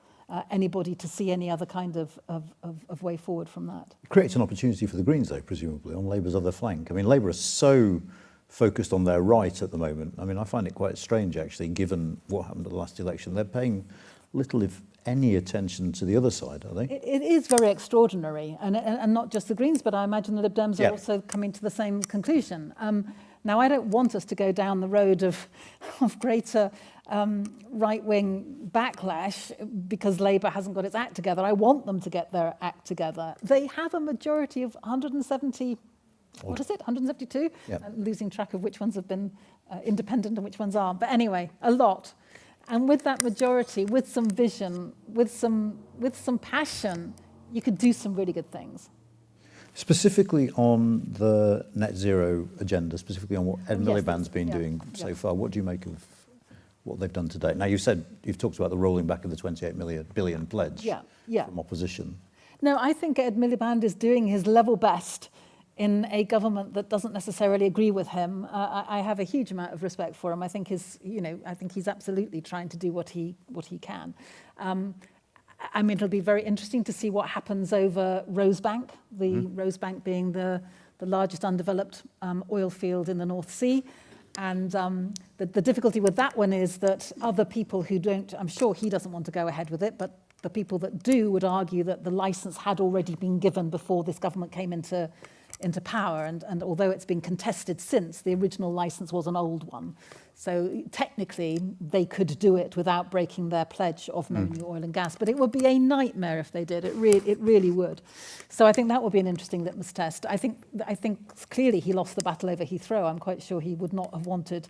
anybody to see any other kind of way forward from that. It creates an opportunity for the Greens, though, presumably, on Labour's other flank. I mean, Labour is so focused on their right at the moment. I mean, I find it quite strange, actually, given what happened at the last election. They're paying little, if any, attention to the other side, are they? It is very extraordinary, and not just the Greens, but I imagine the Lib Dems are also coming to the same conclusion. Now, I don't want us to go down the road of greater right-wing backlash because Labour hasn't got its act together. I want them to get their act together. They have a majority of 170, what is it, 172? Yep. I'm losing track of which ones have been independent and which ones aren't. But anyway, a lot. And with that majority, with some vision, with some passion, you could do some really good things. Specifically on the net zero agenda, specifically on what Ed Miliband's been doing so far, what do you make of what they've done to date? Now, you've talked about the rolling back of the 28 billion pledge from opposition. No, I think Ed Miliband is doing his level best in a government that doesn't necessarily agree with him. I have a huge amount of respect for him. I think he's absolutely trying to do what he can. I mean, it'll be very interesting to see what happens over Rosebank, Rosebank being the largest undeveloped oil field in the North Sea. And the difficulty with that one is that other people who don't, I'm sure he doesn't want to go ahead with it, but the people that do would argue that the license had already been given before this government came into power, and although it's been contested since, the original license was an old one. So technically, they could do it without breaking their pledge of no new oil and gas, but it would be a nightmare if they did. It really would. So I think that would be an interesting litmus test. I think clearly he lost the battle over Heathrow. I'm quite sure he would not have wanted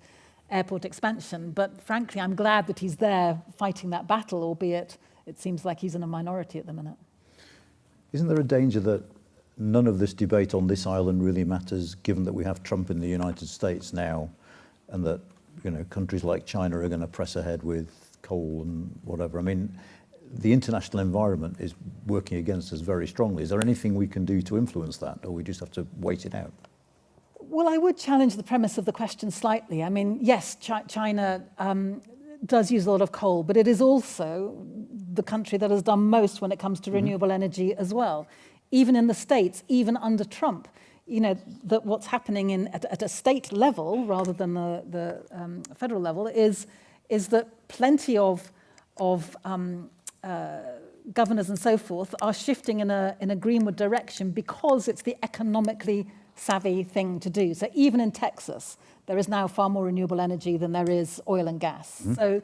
airport expansion, but frankly, I'm glad that he's there fighting that battle, albeit it seems like he's in a minority at the minute. Isn't there a danger that none of this debate on this island really matters, given that we have Trump in the United States now, and that, you know, countries like China are going to press ahead with coal and whatever? I mean, the international environment is working against us very strongly. Is there anything we can do to influence that, or we just have to wait it out? Well, I would challenge the premise of the question slightly. I mean, yes, China does use a lot of coal, but it is also the country that has done most when it comes to renewable energy as well. Even in the States, even under Trump, that what's happening at a state level rather than the federal level is that plenty of governors and so forth are shifting in a greenward direction because it's the economically savvy thing to do. So even in Texas, there is now far more renewable energy than there is oil and gas. Mm-hmm. So,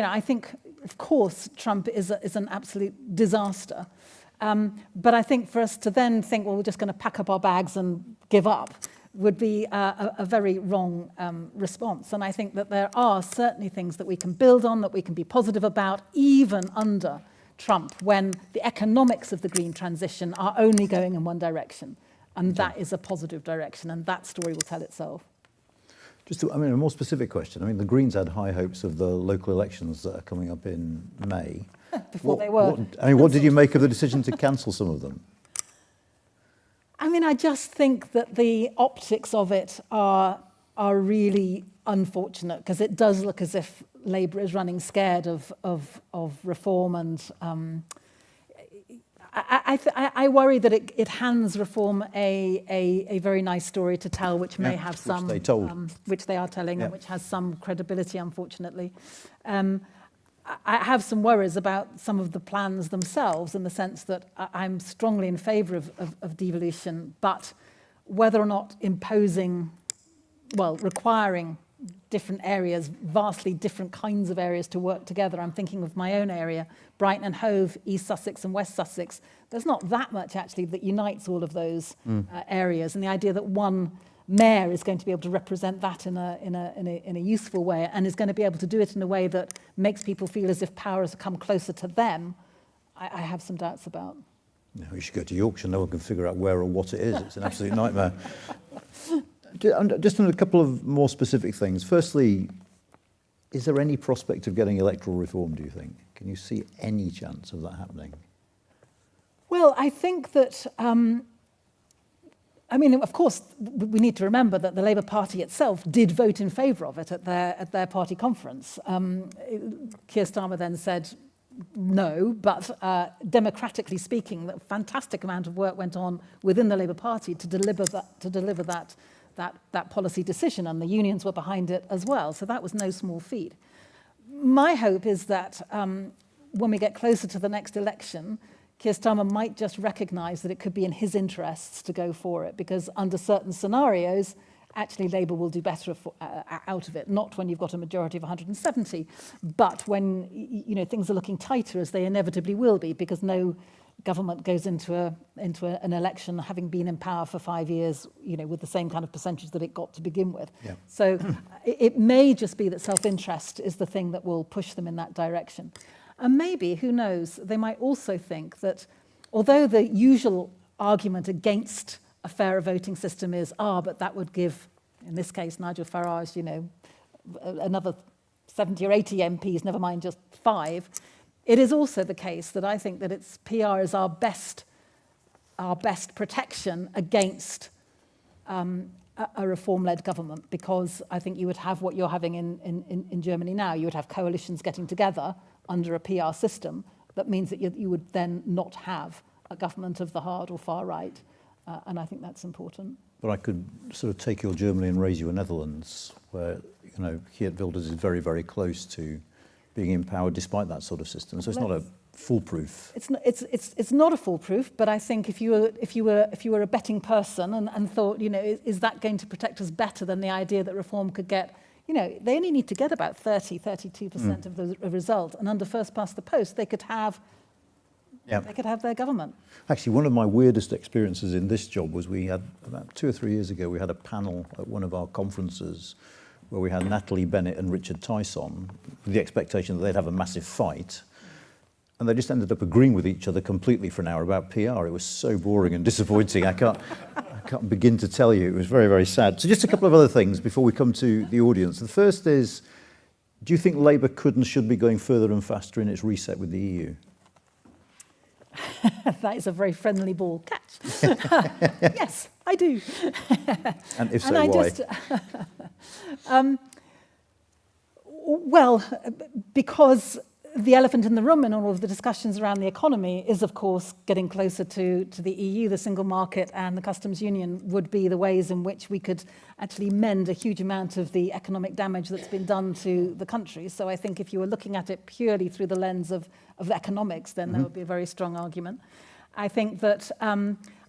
I think, of course, Trump is an absolute disaster. But I think for us to then think, well, we're just going to pack up our bags and give up would be a very wrong response. And I think that there are certainly things that we can build on, that we can be positive about, even under Trump, when the economics of the green transition are only going in one direction. And that is a positive direction, and that story will tell itself. A more specific question. The Greens had high hopes of the local elections that are coming up in May. Before they were. What did you make of the decision to cancel some of them? I just think that the optics of it are really unfortunate, because it does look as if Labour is running scared of reform, and I worry that it hands reform a very nice story to tell, which may have some, which they are telling, and which has some credibility, unfortunately. I have some worries about some of the plans themselves, in the sense that I'm strongly in favour of devolution, but whether or not requiring different areas, vastly different kinds of areas to work together. I'm thinking of my own area, Brighton and Hove, East Sussex and West Sussex. There's not that much actually that unites all of those areas, and the idea that one mayor is going to be able to represent that in a useful way, and is going to be able to do it in a way that makes people feel as if power has come closer to them, I have some doubts about. No, you should go to Yorkshire. No one can figure out where or what it is. It's an absolute nightmare. Just on a couple of more specific things. Firstly, is there any prospect of getting electoral reform, do you think? Can you see any chance of that happening? Well, I think that of course, we need to remember that the Labour Party itself did vote in favour of it at their party conference. Keir Starmer then said no, but democratically speaking, a fantastic amount of work went on within the Labour Party to deliver that policy decision, and the unions were behind it as well. So that was no small feat. My hope is that when we get closer to the next election, Keir Starmer might just recognise that it could be in his interests to go for it, because under certain scenarios, actually Labour will do better out of it. Not when you've got a majority of 170, but when things are looking tighter, as they inevitably will be, because no government goes into an election having been in power for 5 years, with the same kind of percentage that it got to begin with. Yeah. So it may just be that self-interest is the thing that will push them in that direction. And maybe, who knows, they might also think that although the usual argument against a fairer voting system is, but that would give, in this case, Nigel Farage, another 70 or 80 MPs, never mind just 5, it is also the case that I think that its PR is our best protection against a reform-led government, because I think you would have what you're having in Germany now. You would have coalitions getting together under a PR system. That means that you would then not have a government of the hard or far right, and I think that's important. But I could sort of take your Germany and raise you a Netherlands, where Geert Wilders is very, very close to being empowered despite that sort of system. So it's not a foolproof. It's not a foolproof, but I think if you were a betting person and thought, is that going to protect us better than the idea that reform could get, they only need to get about 32% of the result, and under first past the post, they could have their government. Actually, one of my weirdest experiences in this job was we had, about 2 or 3 years ago, we had a panel at one of our conferences where we had Natalie Bennett and Richard Tyson, with the expectation that they'd have a massive fight. And they just ended up agreeing with each other completely for an hour about PR. It was so boring and disappointing. I can't begin to tell you. It was very, very sad. So just a couple of other things before we come to the audience. The first is, do you think Labour could and should be going further and faster in its reset with the EU? That is a very friendly ball catch. Yes, I do. And if so, why? Well, because the elephant in the room in all of the discussions around the economy is, of course, getting closer to the EU. The single market and the customs union would be the ways in which we could actually mend a huge amount of the economic damage that's been done to the country. So I think if you were looking at it purely through the lens of economics, then there would be a very strong argument. I think that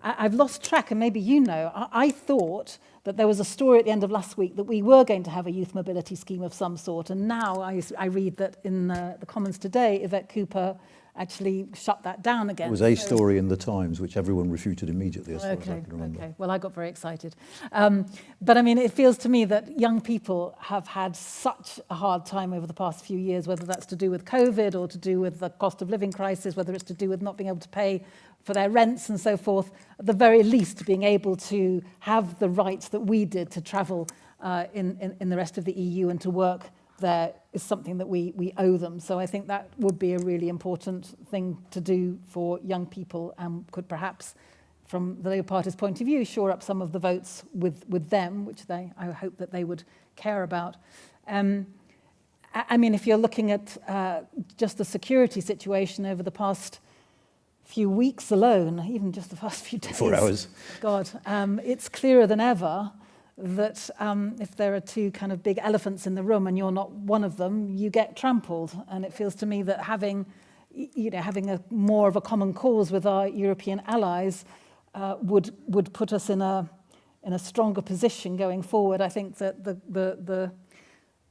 I've lost track, and maybe you know, I thought that there was a story at the end of last week that we were going to have a youth mobility scheme of some sort, and now I read that in the Commons today, Yvette Cooper actually shut that down again. It was a story in the Times, which everyone refuted immediately, as far as I can remember. Okay, well, I got very excited. But I mean, it feels to me that young people have had such a hard time over the past few years, whether that's to do with COVID or to do with the cost of living crisis, whether it's to do with not being able to pay for their rents and so forth, at the very least being able to have the rights that we did to travel in the rest of the EU and to work there is something that we owe them. So I think that would be a really important thing to do for young people and could perhaps, from the Labour Party's point of view, shore up some of the votes with them, which I hope that they would care about. I mean, if you're looking at just the security situation over the past few weeks alone, even just the past few days. 4 hours. God, it's clearer than ever that if there are two kind of big elephants in the room and you're not one of them, you get trampled. And it feels to me that having a more of a common cause with our European allies would put us in a stronger position going forward. I think that the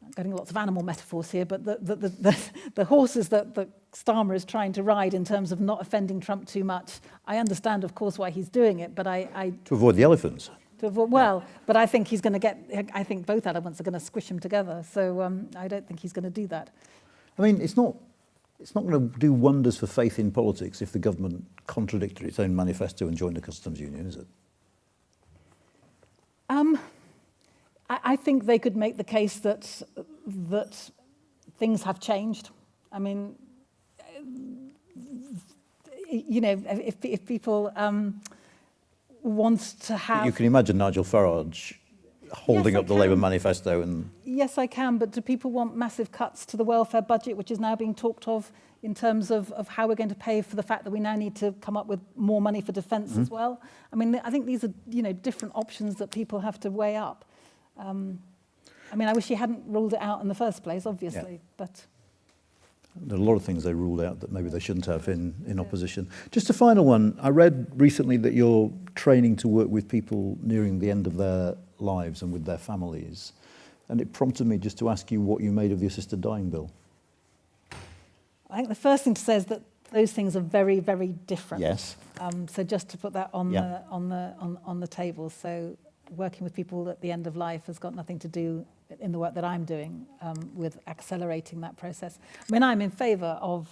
I'm getting lots of animal metaphors here, but the horses that the Starmer is trying to ride in terms of not offending Trump too much, I understand, of course, why he's doing it, but To avoid the elephants. But I think he's going to I think both elements are going to squish him together, so I don't think he's going to do that. I mean, it's not going to do wonders for faith in politics if the government contradicted its own manifesto and joined the customs union, is it? I think they could make the case that things have changed. I mean, if people want to have... You can imagine Nigel Farage holding up the Labour manifesto and... Yes, I can, but do people want massive cuts to the welfare budget, which is now being talked of in terms of how we're going to pay for the fact that we now need to come up with more money for defence as well? I mean, I think these are, different options that people have to weigh up. I mean, I wish he hadn't ruled it out in the first place, obviously, but... There are a lot of things they ruled out that maybe they shouldn't have in opposition. Just a final one. I read recently that you're training to work with people nearing the end of their lives and with their families. And it prompted me just to ask you what you made of the assisted dying bill. I think the first thing to say is that those things are very, very different. Yes. So just to put that on the table. So working with people at the end of life has got nothing to do in the work that I'm doing with accelerating that process. I mean, I'm in favour of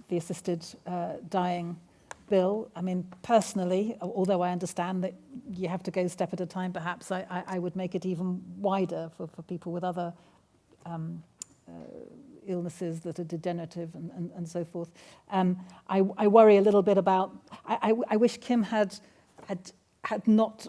the assisted dying bill. I mean, personally, although I understand that you have to go step at a time, perhaps I would make it even wider for people with other illnesses that are degenerative and so forth. I worry a little bit about... I wish Kim had not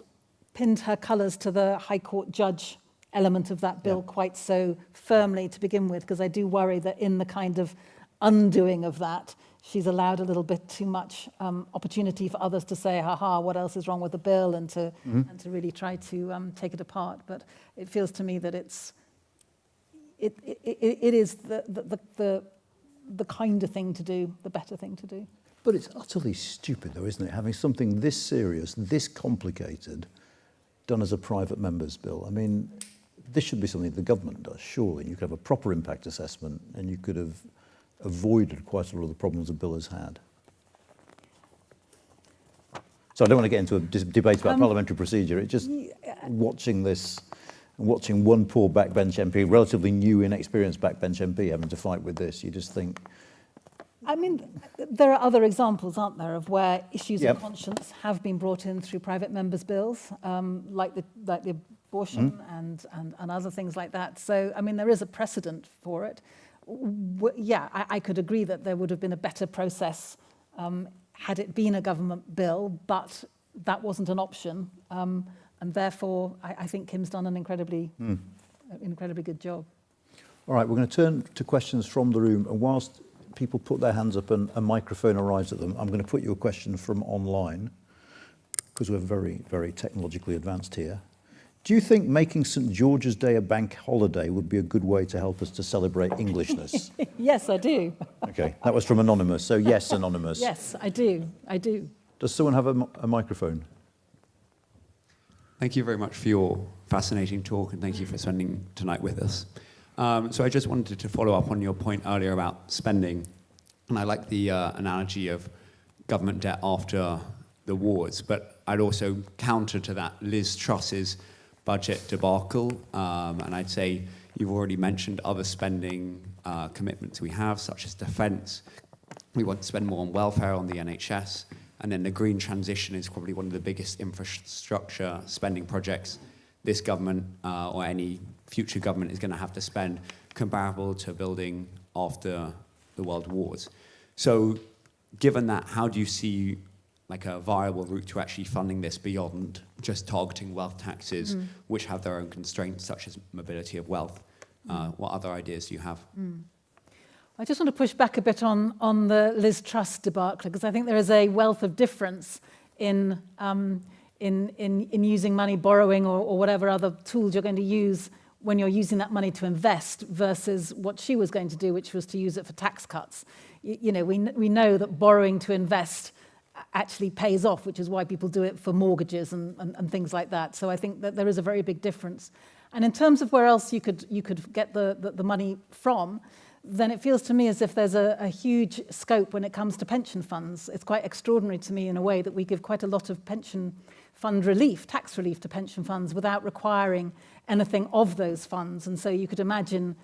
pinned her colours to the High Court judge element of that bill quite so firmly to begin with, because I do worry that in the kind of undoing of that, she's allowed a little bit too much opportunity for others to say, ha, what else is wrong with the bill, and to really try to take it apart. But it feels to me that it is the kind of thing to do, the better thing to do. But it's utterly stupid, though, isn't it? Having something this serious, this complicated, done as a private member's bill. I mean, this should be something the government does, surely. You could have a proper impact assessment and you could have avoided quite a lot of the problems the bill has had. So I don't want to get into a debate about parliamentary procedure. It's just watching this, and watching one poor backbench MP, relatively new, inexperienced backbench MP, having to fight with this, you just think... I mean, there are other examples, aren't there, of where issues of conscience have been brought in through private members' bills, like the abortion and other things like that. So, I mean, there is a precedent for it. I could agree that there would have been a better process had it been a government bill, but that wasn't an option. And therefore, I think Kim's done an incredibly good job. All right, we're going to turn to questions from the room, and whilst people put their hands up and a microphone arrives at them, I'm going to put you a question from online, because we're very, very technologically advanced here. Do you think making St George's Day a bank holiday would be a good way to help us to celebrate Englishness? Yes, I do. Okay, that was from Anonymous, so yes, Anonymous. Yes, I do. I do. Does someone have a microphone? Thank you very much for your fascinating talk, and thank you for spending tonight with us. So I just wanted to follow up on your point earlier about spending, and I like the analogy of government debt after the wars, but I'd also counter to that Liz Truss's budget debacle, and I'd say you've already mentioned other spending commitments we have, such as defence. We want to spend more on welfare, on the NHS, and then the green transition is probably one of the biggest infrastructure spending projects this government or any future government is going to have to spend, comparable to building after the world wars. So given that, how do you see like a viable route to actually funding this beyond just targeting wealth taxes, which have their own constraints, such as mobility of wealth? What other ideas do you have? I just want to push back a bit on the Liz Truss debacle, because I think there is a wealth of difference in using money, borrowing, or whatever other tools you're going to use when you're using that money to invest versus what she was going to do, which was to use it for tax cuts. You know, we know that borrowing to invest actually pays off, which is why people do it for mortgages and things like that. So I think that there is a very big difference. And in terms of where else you could get the money from, then it feels to me as if there's a huge scope when it comes to pension funds. It's quite extraordinary to me in a way that we give quite a lot of pension fund relief, tax relief to pension funds without requiring anything of those funds. And so you could imagine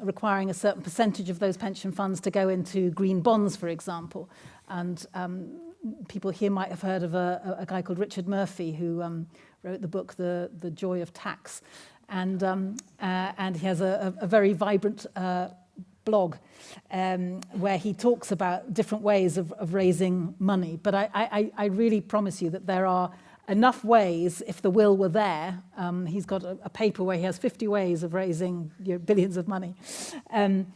requiring a certain percentage of those pension funds to go into green bonds, for example. And people here might have heard of a guy called Richard Murphy who wrote the book The Joy of Tax. And he has a very vibrant blog where he talks about different ways of raising money. But I really promise you that there are enough ways, if the will were there. He's got a paper where he has 50 ways of raising billions of money. And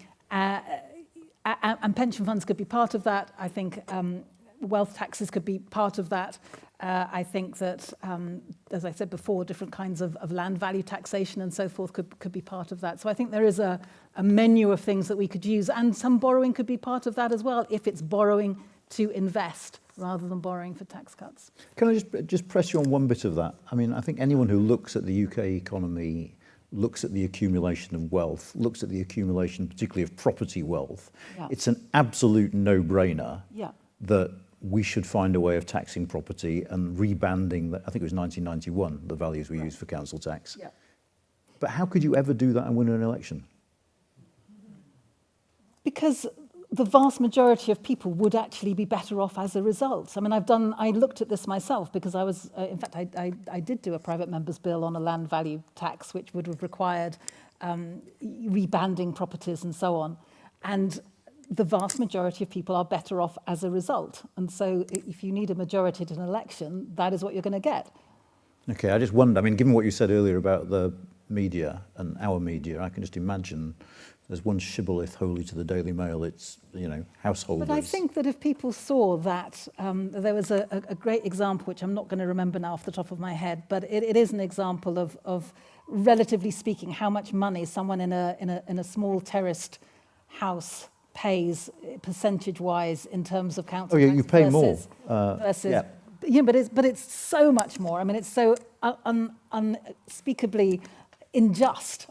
pension funds could be part of that. I think wealth taxes could be part of that. I think that, as I said before, different kinds of land value taxation and so forth could be part of that. So I think there is a menu of things that we could use, and some borrowing could be part of that as well, if it's borrowing to invest rather than borrowing for tax cuts. Can I just press you on one bit of that? I mean, I think anyone who looks at the UK economy, looks at the accumulation of wealth, looks at the accumulation particularly of property wealth, it's an absolute no-brainer that we should find a way of taxing property and rebanding, I think it was 1991, the values we used for council tax. But how could you ever do that and win an election? Because the vast majority of people would actually be better off as a result. I mean, I looked at this myself because I was, in fact, I did do a private member's bill on a land value tax, which would have required rebanding properties and so on. And the vast majority of people are better off as a result. And so if you need a majority at an election, that is what you're going to get. Okay, I just wonder, I mean, given what you said earlier about the media and our media, I can just imagine there's one shibboleth holy to the Daily Mail, it's, householders. But I think that if people saw that, there was a great example, which I'm not going to remember now off the top of my head, but it is an example of relatively speaking, how much money someone in a small terraced house pays percentage-wise in terms of council tax. You pay more. Versus, but it's so much more. I mean, it's so unspeakably unjust,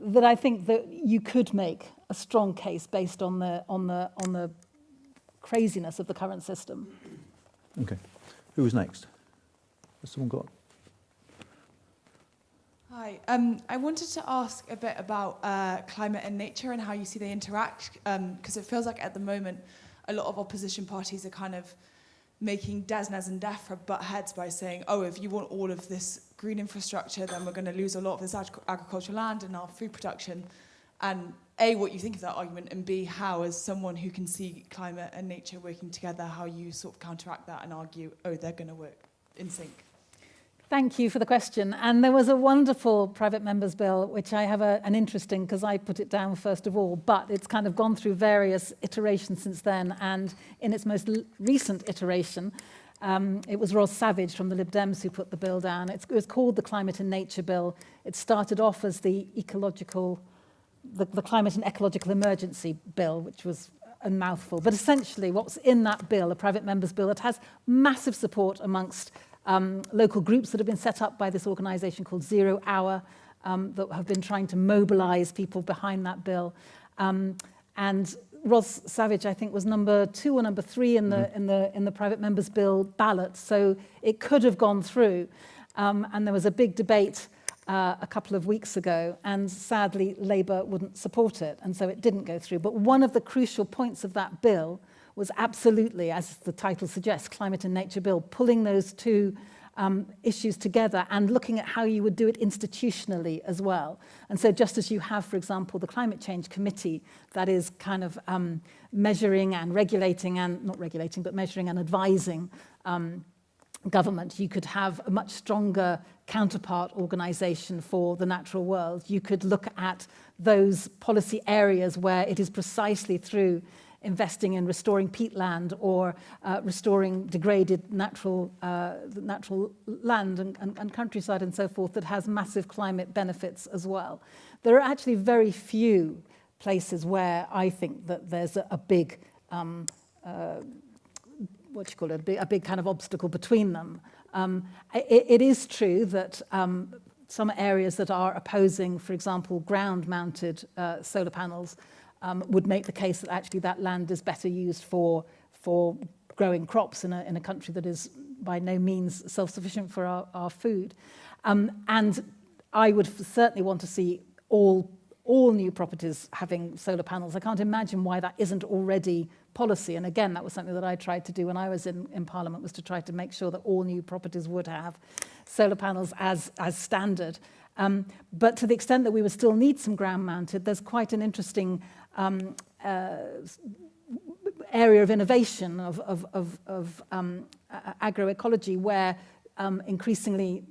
that I think that you could make a strong case based on the craziness of the current system. Okay. Who was next? Has someone got? Hi. I wanted to ask a bit about climate and nature and how you see they interact, because it feels like at the moment a lot of opposition parties are kind of making Desnes and DEFRA butt heads by saying, oh, if you want all of this green infrastructure, then we're going to lose a lot of this agricultural land and our food production. And A, what you think of that argument, and B, how, as someone who can see climate and nature working together, how you sort of counteract that and argue, oh, they're going to work in sync. Thank you for the question. And there was a wonderful private members bill, which I have an interest in because I put it down first of all, but it's kind of gone through various iterations since then. And in its most recent iteration, it was Ros Savage from the Lib Dems who put the bill down. It was called the Climate and Nature Bill. It started off as the Climate and Ecological Emergency Bill, which was a mouthful. But essentially what's in that bill, a private members bill, it has massive support amongst local groups that have been set up by this organisation called 0 Hour that have been trying to mobilise people behind that bill. And Ros Savage, I think, was number 2 or number 3 in the private members bill ballot, so it could have gone through. And there was a big debate a couple of weeks ago, and sadly Labour wouldn't support it, and so it didn't go through. But one of the crucial points of that bill was absolutely, as the title suggests, Climate and Nature Bill, pulling those two issues together and looking at how you would do it institutionally as well. And so just as you have, for example, the Climate Change Committee that is kind of measuring and regulating, and not regulating, but measuring and advising government, you could have a much stronger counterpart organisation for the natural world. You could look at those policy areas where it is precisely through investing in restoring peatland or restoring degraded natural land and countryside and so forth that has massive climate benefits as well. There are actually very few places where I think that there's a big, a big kind of obstacle between them. It is true that some areas that are opposing, for example, ground-mounted solar panels would make the case that actually that land is better used for growing crops in a country that is by no means self-sufficient for our food. And I would certainly want to see all new properties having solar panels. I can't imagine why that isn't already policy. And again, that was something that I tried to do when I was in Parliament, was to try to make sure that all new properties would have solar panels as standard. But to the extent that we would still need some ground-mounted, there's quite an interesting area of innovation of agroecology where increasingly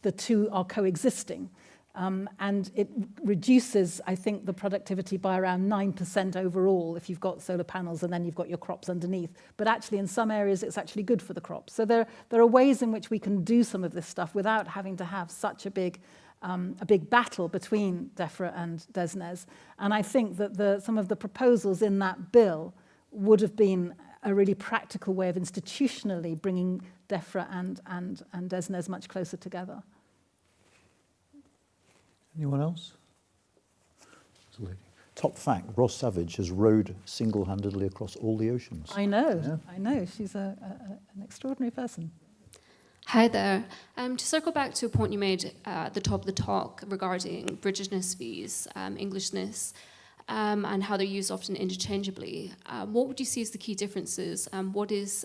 the two are coexisting. And it reduces, I think, the productivity by around 9% overall if you've got solar panels and then you've got your crops underneath. But actually, in some areas, it's actually good for the crops. So there are ways in which we can do some of this stuff without having to have such a big battle between DEFRA and DESNZ. And I think that some of the proposals in that bill would have been a really practical way of institutionally bringing DEFRA and DESNZ much closer together. Anyone else? Top fact, Ros Savage has rowed single-handedly across all the oceans. I know, Yeah. I know. She's an extraordinary person. Hi there. To circle back to a point you made at the top of the talk regarding Britishness vs Englishness and how they're used often interchangeably, what would you see as the key differences? What is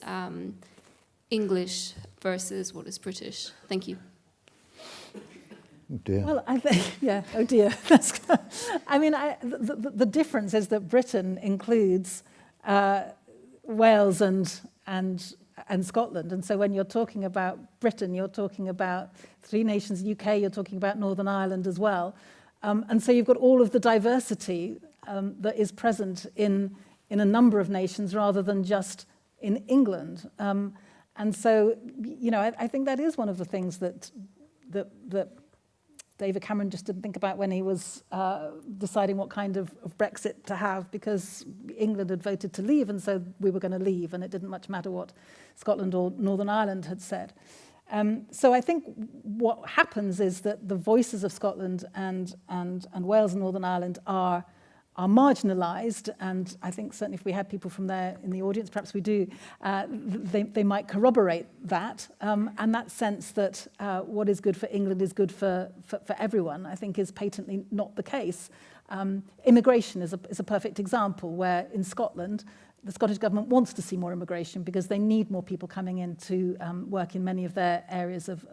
English versus what is British? Thank you. Oh dear. Well, I think, yeah, oh dear. I mean, the difference is that Britain includes Wales and Scotland. And so when you're talking about Britain, you're talking about 3 nations, UK, you're talking about Northern Ireland as well. And so you've got all of the diversity that is present in a number of nations rather than just in England. And so, you know, I think that is one of the things that David Cameron just didn't think about when he was deciding what kind of Brexit to have, because England had voted to leave, and so we were going to leave, and it didn't much matter what Scotland or Northern Ireland had said. So I think what happens is that the voices of Scotland and Wales and Northern Ireland are marginalised, and I think certainly if we had people from there in the audience, perhaps we do, they might corroborate that, and that sense that what is good for England is good for everyone, I think is patently not the case. Immigration is a perfect example where in Scotland, the Scottish government wants to see more immigration because they need more people coming in to work in many of their areas of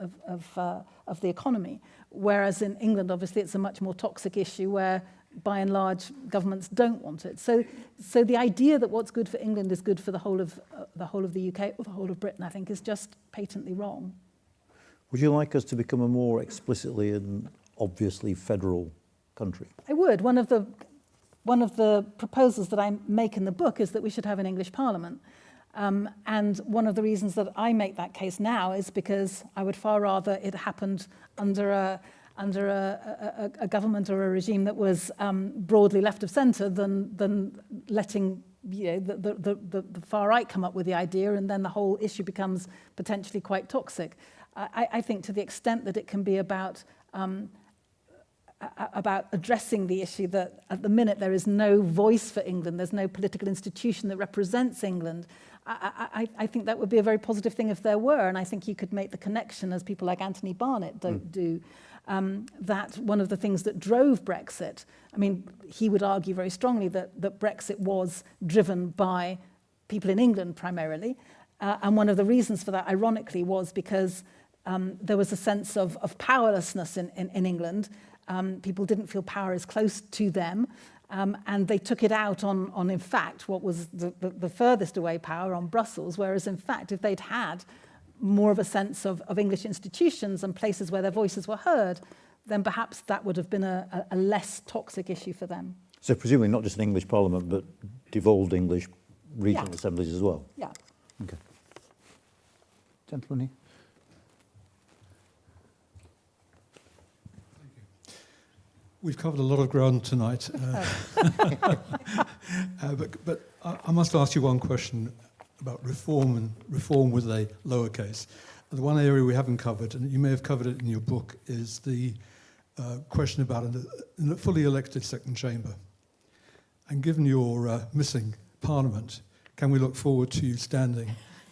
the economy. Whereas in England, obviously, it's a much more toxic issue where, by and large, governments don't want it. So the idea that what's good for England is good for the whole of the UK or the whole of Britain, I think, is just patently wrong. Would you like us to become a more explicitly and obviously federal country? I would. One of the proposals that I make in the book is that we should have an English Parliament. And one of the reasons that I make that case now is because I would far rather it happened under a government or a regime that was broadly left of centre than letting the far right come up with the idea, and then the whole issue becomes potentially quite toxic. I think to the extent that it can be about addressing the issue that at the minute there is no voice for England, there's no political institution that represents England, I think that would be a very positive thing if there were, and I think you could make the connection, as people like Anthony Barnett do, that one of the things that drove Brexit, I mean, he would argue very strongly that Brexit was driven by people in England primarily, and one of the reasons for that, ironically, was because there was a sense of powerlessness in England. People didn't feel power is close to them, and they took it out on in fact, what was the furthest away power, on Brussels, whereas in fact, if they'd had more of a sense of English institutions and places where their voices were heard, then perhaps that would have been a less toxic issue for them. So presumably not just an English Parliament, but devolved English regional assemblies as well? Yeah. Okay. Gentleman here. We've covered a lot of ground tonight, but I must ask you one question about reform, and reform with a lowercase. The one area we haven't covered, and you may have covered it in your book, is the question about a fully elected second chamber. And given your missing parliament, can we look forward to you standing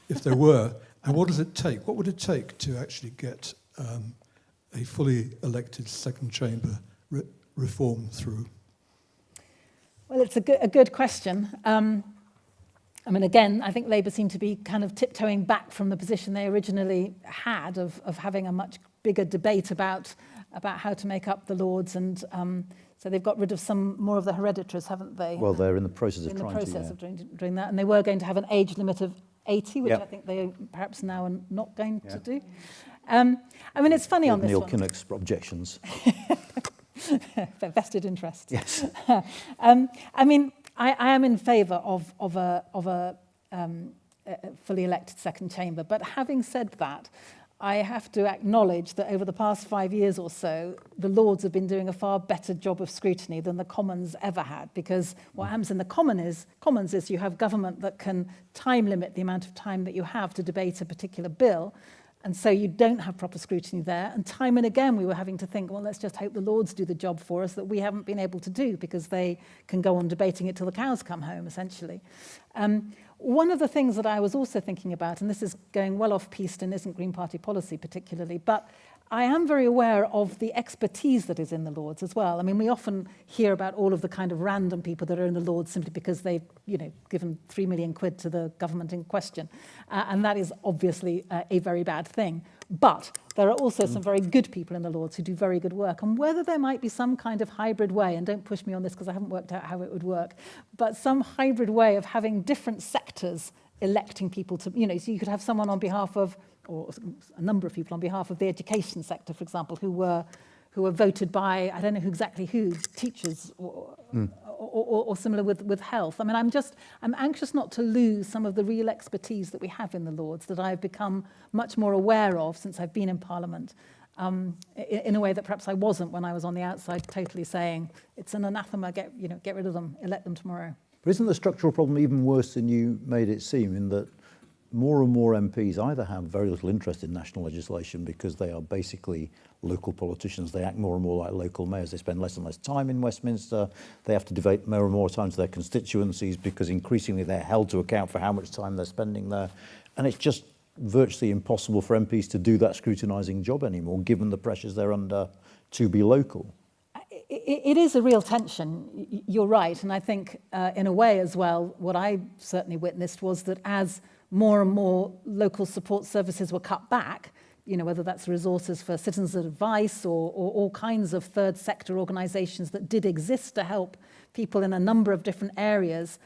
if there were? And what does it take? What would it take to actually get a fully elected second chamber reform through? Well, it's a good question. I mean, again, I think Labour seem to be kind of tiptoeing back from the position they originally had of having a much bigger debate about how to make up the Lords, and so they've got rid of some more of the hereditaries, haven't they? Well, they're in the process of in trying the to. process of doing that, and they were going to have an age limit of 80, which I think they perhaps now are not going to do. I mean, it's funny on this Neil one. Kinnock's objections. Vested interest. Yes. I mean, I am in favour of a fully elected second chamber, but having said that, I have to acknowledge that over the past 5 years or so, the Lords have been doing a far better job of scrutiny than the Commons ever had, because what happens in the Commons is you have government that can time limit the amount of time that you have to debate a particular bill, and so you don't have proper scrutiny there. And time and again, we were having to think, well, let's just hope the Lords do the job for us that we haven't been able to do, because they can go on debating it till the cows come home, essentially. One of the things that I was also thinking about, and this is going well off-piste and isn't Green Party policy particularly, but I am very aware of the expertise that is in the Lords as well. I mean, we often hear about all of the kind of random people that are in the Lords simply because they've, given 3 million quid to the government in question. And that is obviously a very bad thing. But there are also some very good people in the Lords who do very good work. And whether there might be some kind of hybrid way, and don't push me on this because I haven't worked out how it would work, but some hybrid way of having different sectors electing people to, so you could have someone on behalf of, or a number of people on behalf of the education sector, for example, who were voted by, I don't know exactly who, teachers or similar with health. I mean, I'm anxious not to lose some of the real expertise that we have in the Lords, that I've become much more aware of since I've been in Parliament, in a way that perhaps I wasn't when I was on the outside, totally saying, it's an anathema, get rid of them, elect them tomorrow. But isn't the structural problem even worse than you made it seem, in that more and more MPs either have very little interest in national legislation because they are basically local politicians. They act more and more like local mayors. They spend less and less time in Westminster. They have to devote more and more time to their constituencies because increasingly they're held to account for how much time they're spending there. And it's just virtually impossible for MPs to do that scrutinising job anymore, given the pressures they're under to be local. It is a real tension, you're right. And I think in a way as well, what I certainly witnessed was that as more and more local support services were cut back, whether that's resources for citizens' advice or all kinds of third sector organisations that did exist to help people in a number of different areas,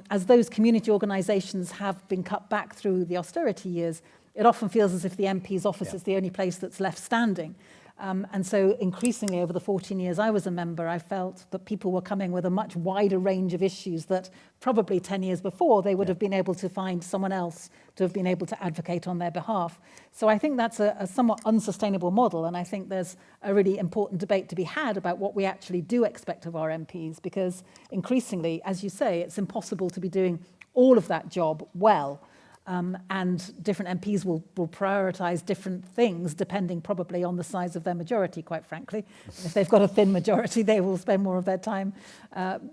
as those community organisations have been cut back through the austerity years, it often feels as if the MP's office is the only place that's left standing. And so increasingly over the 14 years I was a member, I felt that people were coming with a much wider range of issues that probably 10 years before they would have been able to find someone else to have been able to advocate on their behalf. So I think that's a somewhat unsustainable model, and I think there's a really important debate to be had about what we actually do expect of our MPs, because increasingly, as you say, it's impossible to be doing all of that job well. And different MPs will prioritise different things depending probably on the size of their majority, quite frankly. If they've got a thin majority, they will spend more of their time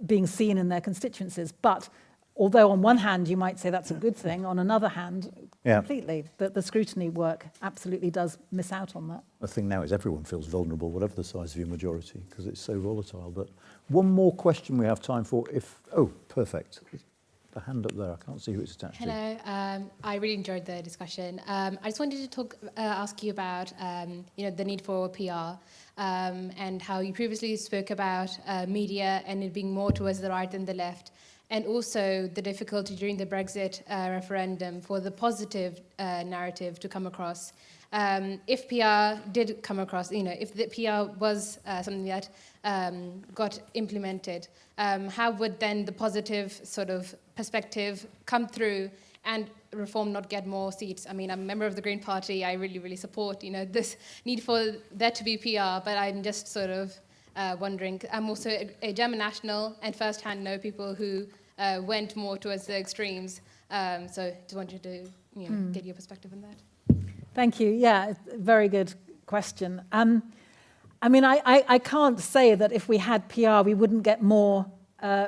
being seen in their constituencies. But although on one hand you might say that's a good thing, on another hand, completely, the scrutiny work absolutely does miss out on that. The thing now is everyone feels vulnerable, whatever the size of your majority, because it's so volatile. But one more question we have time for. Perfect. The hand up there, I can't see who it's attached to. Hello, I really enjoyed the discussion. I just wanted to ask you about the need for PR and how you previously spoke about media and it being more towards the right than the left, and also the difficulty during the Brexit referendum for the positive narrative to come across. If PR did come across, if the PR was something that got implemented, how would then the positive sort of perspective come through and reform not get more seats? I mean, I'm a member of the Green Party. I really, really support, this need for there to be PR, but I'm just sort of wondering. I'm also a German national and firsthand know people who went more towards the extremes. So just wanted to get your perspective on that. Thank you. Yeah, very good question. I mean, I can't say that if we had PR, we wouldn't get more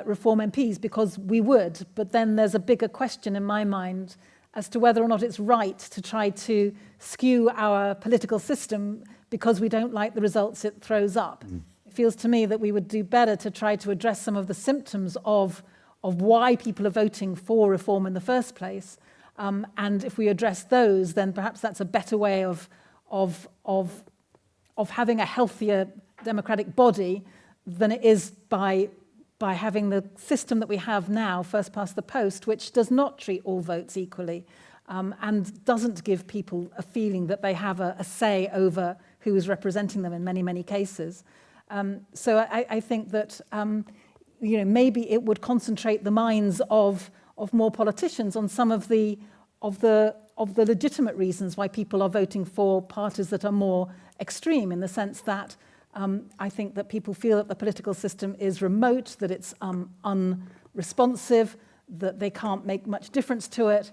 Reform MPs, because we would. But then there's a bigger question in my mind as to whether or not it's right to try to skew our political system because we don't like the results it throws up. It feels to me that we would do better to try to address some of the symptoms of why people are voting for reform in the first place. And if we address those, then perhaps that's a better way of having a healthier democratic body than it is by having the system that we have now, first past the post, which does not treat all votes equally and doesn't give people a feeling that they have a say over who is representing them in many, many cases. So I think that maybe it would concentrate the minds of more politicians on some of the legitimate reasons why people are voting for parties that are more extreme, in the sense that I think that people feel that the political system is remote, that it's unresponsive, that they can't make much difference to it.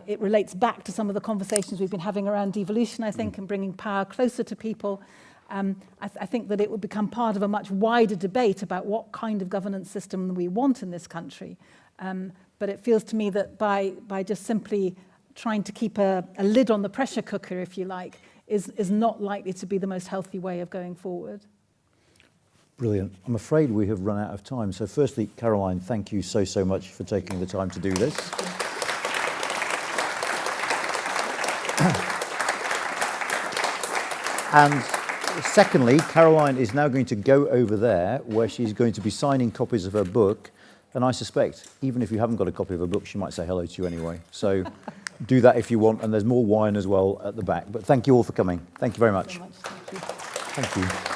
It relates back to some of the conversations we've been having around devolution, I think, and bringing power closer to people. I think that it would become part of a much wider debate about what kind of governance system we want in this country. But it feels to me that by just simply trying to keep a lid on the pressure cooker, if you like, is not likely to be the most healthy way of going forward. Brilliant. I'm afraid we have run out of time. So firstly, Caroline, thank you so much for taking the time to do this. And secondly, Caroline is now going to go over there where she's going to be signing copies of her book. And I suspect, even if you haven't got a copy of her book, she might say hello to you anyway. So do that if you want. And there's more wine as well at the back. But thank you all for coming. Thank you very much. Thank you. Thank you.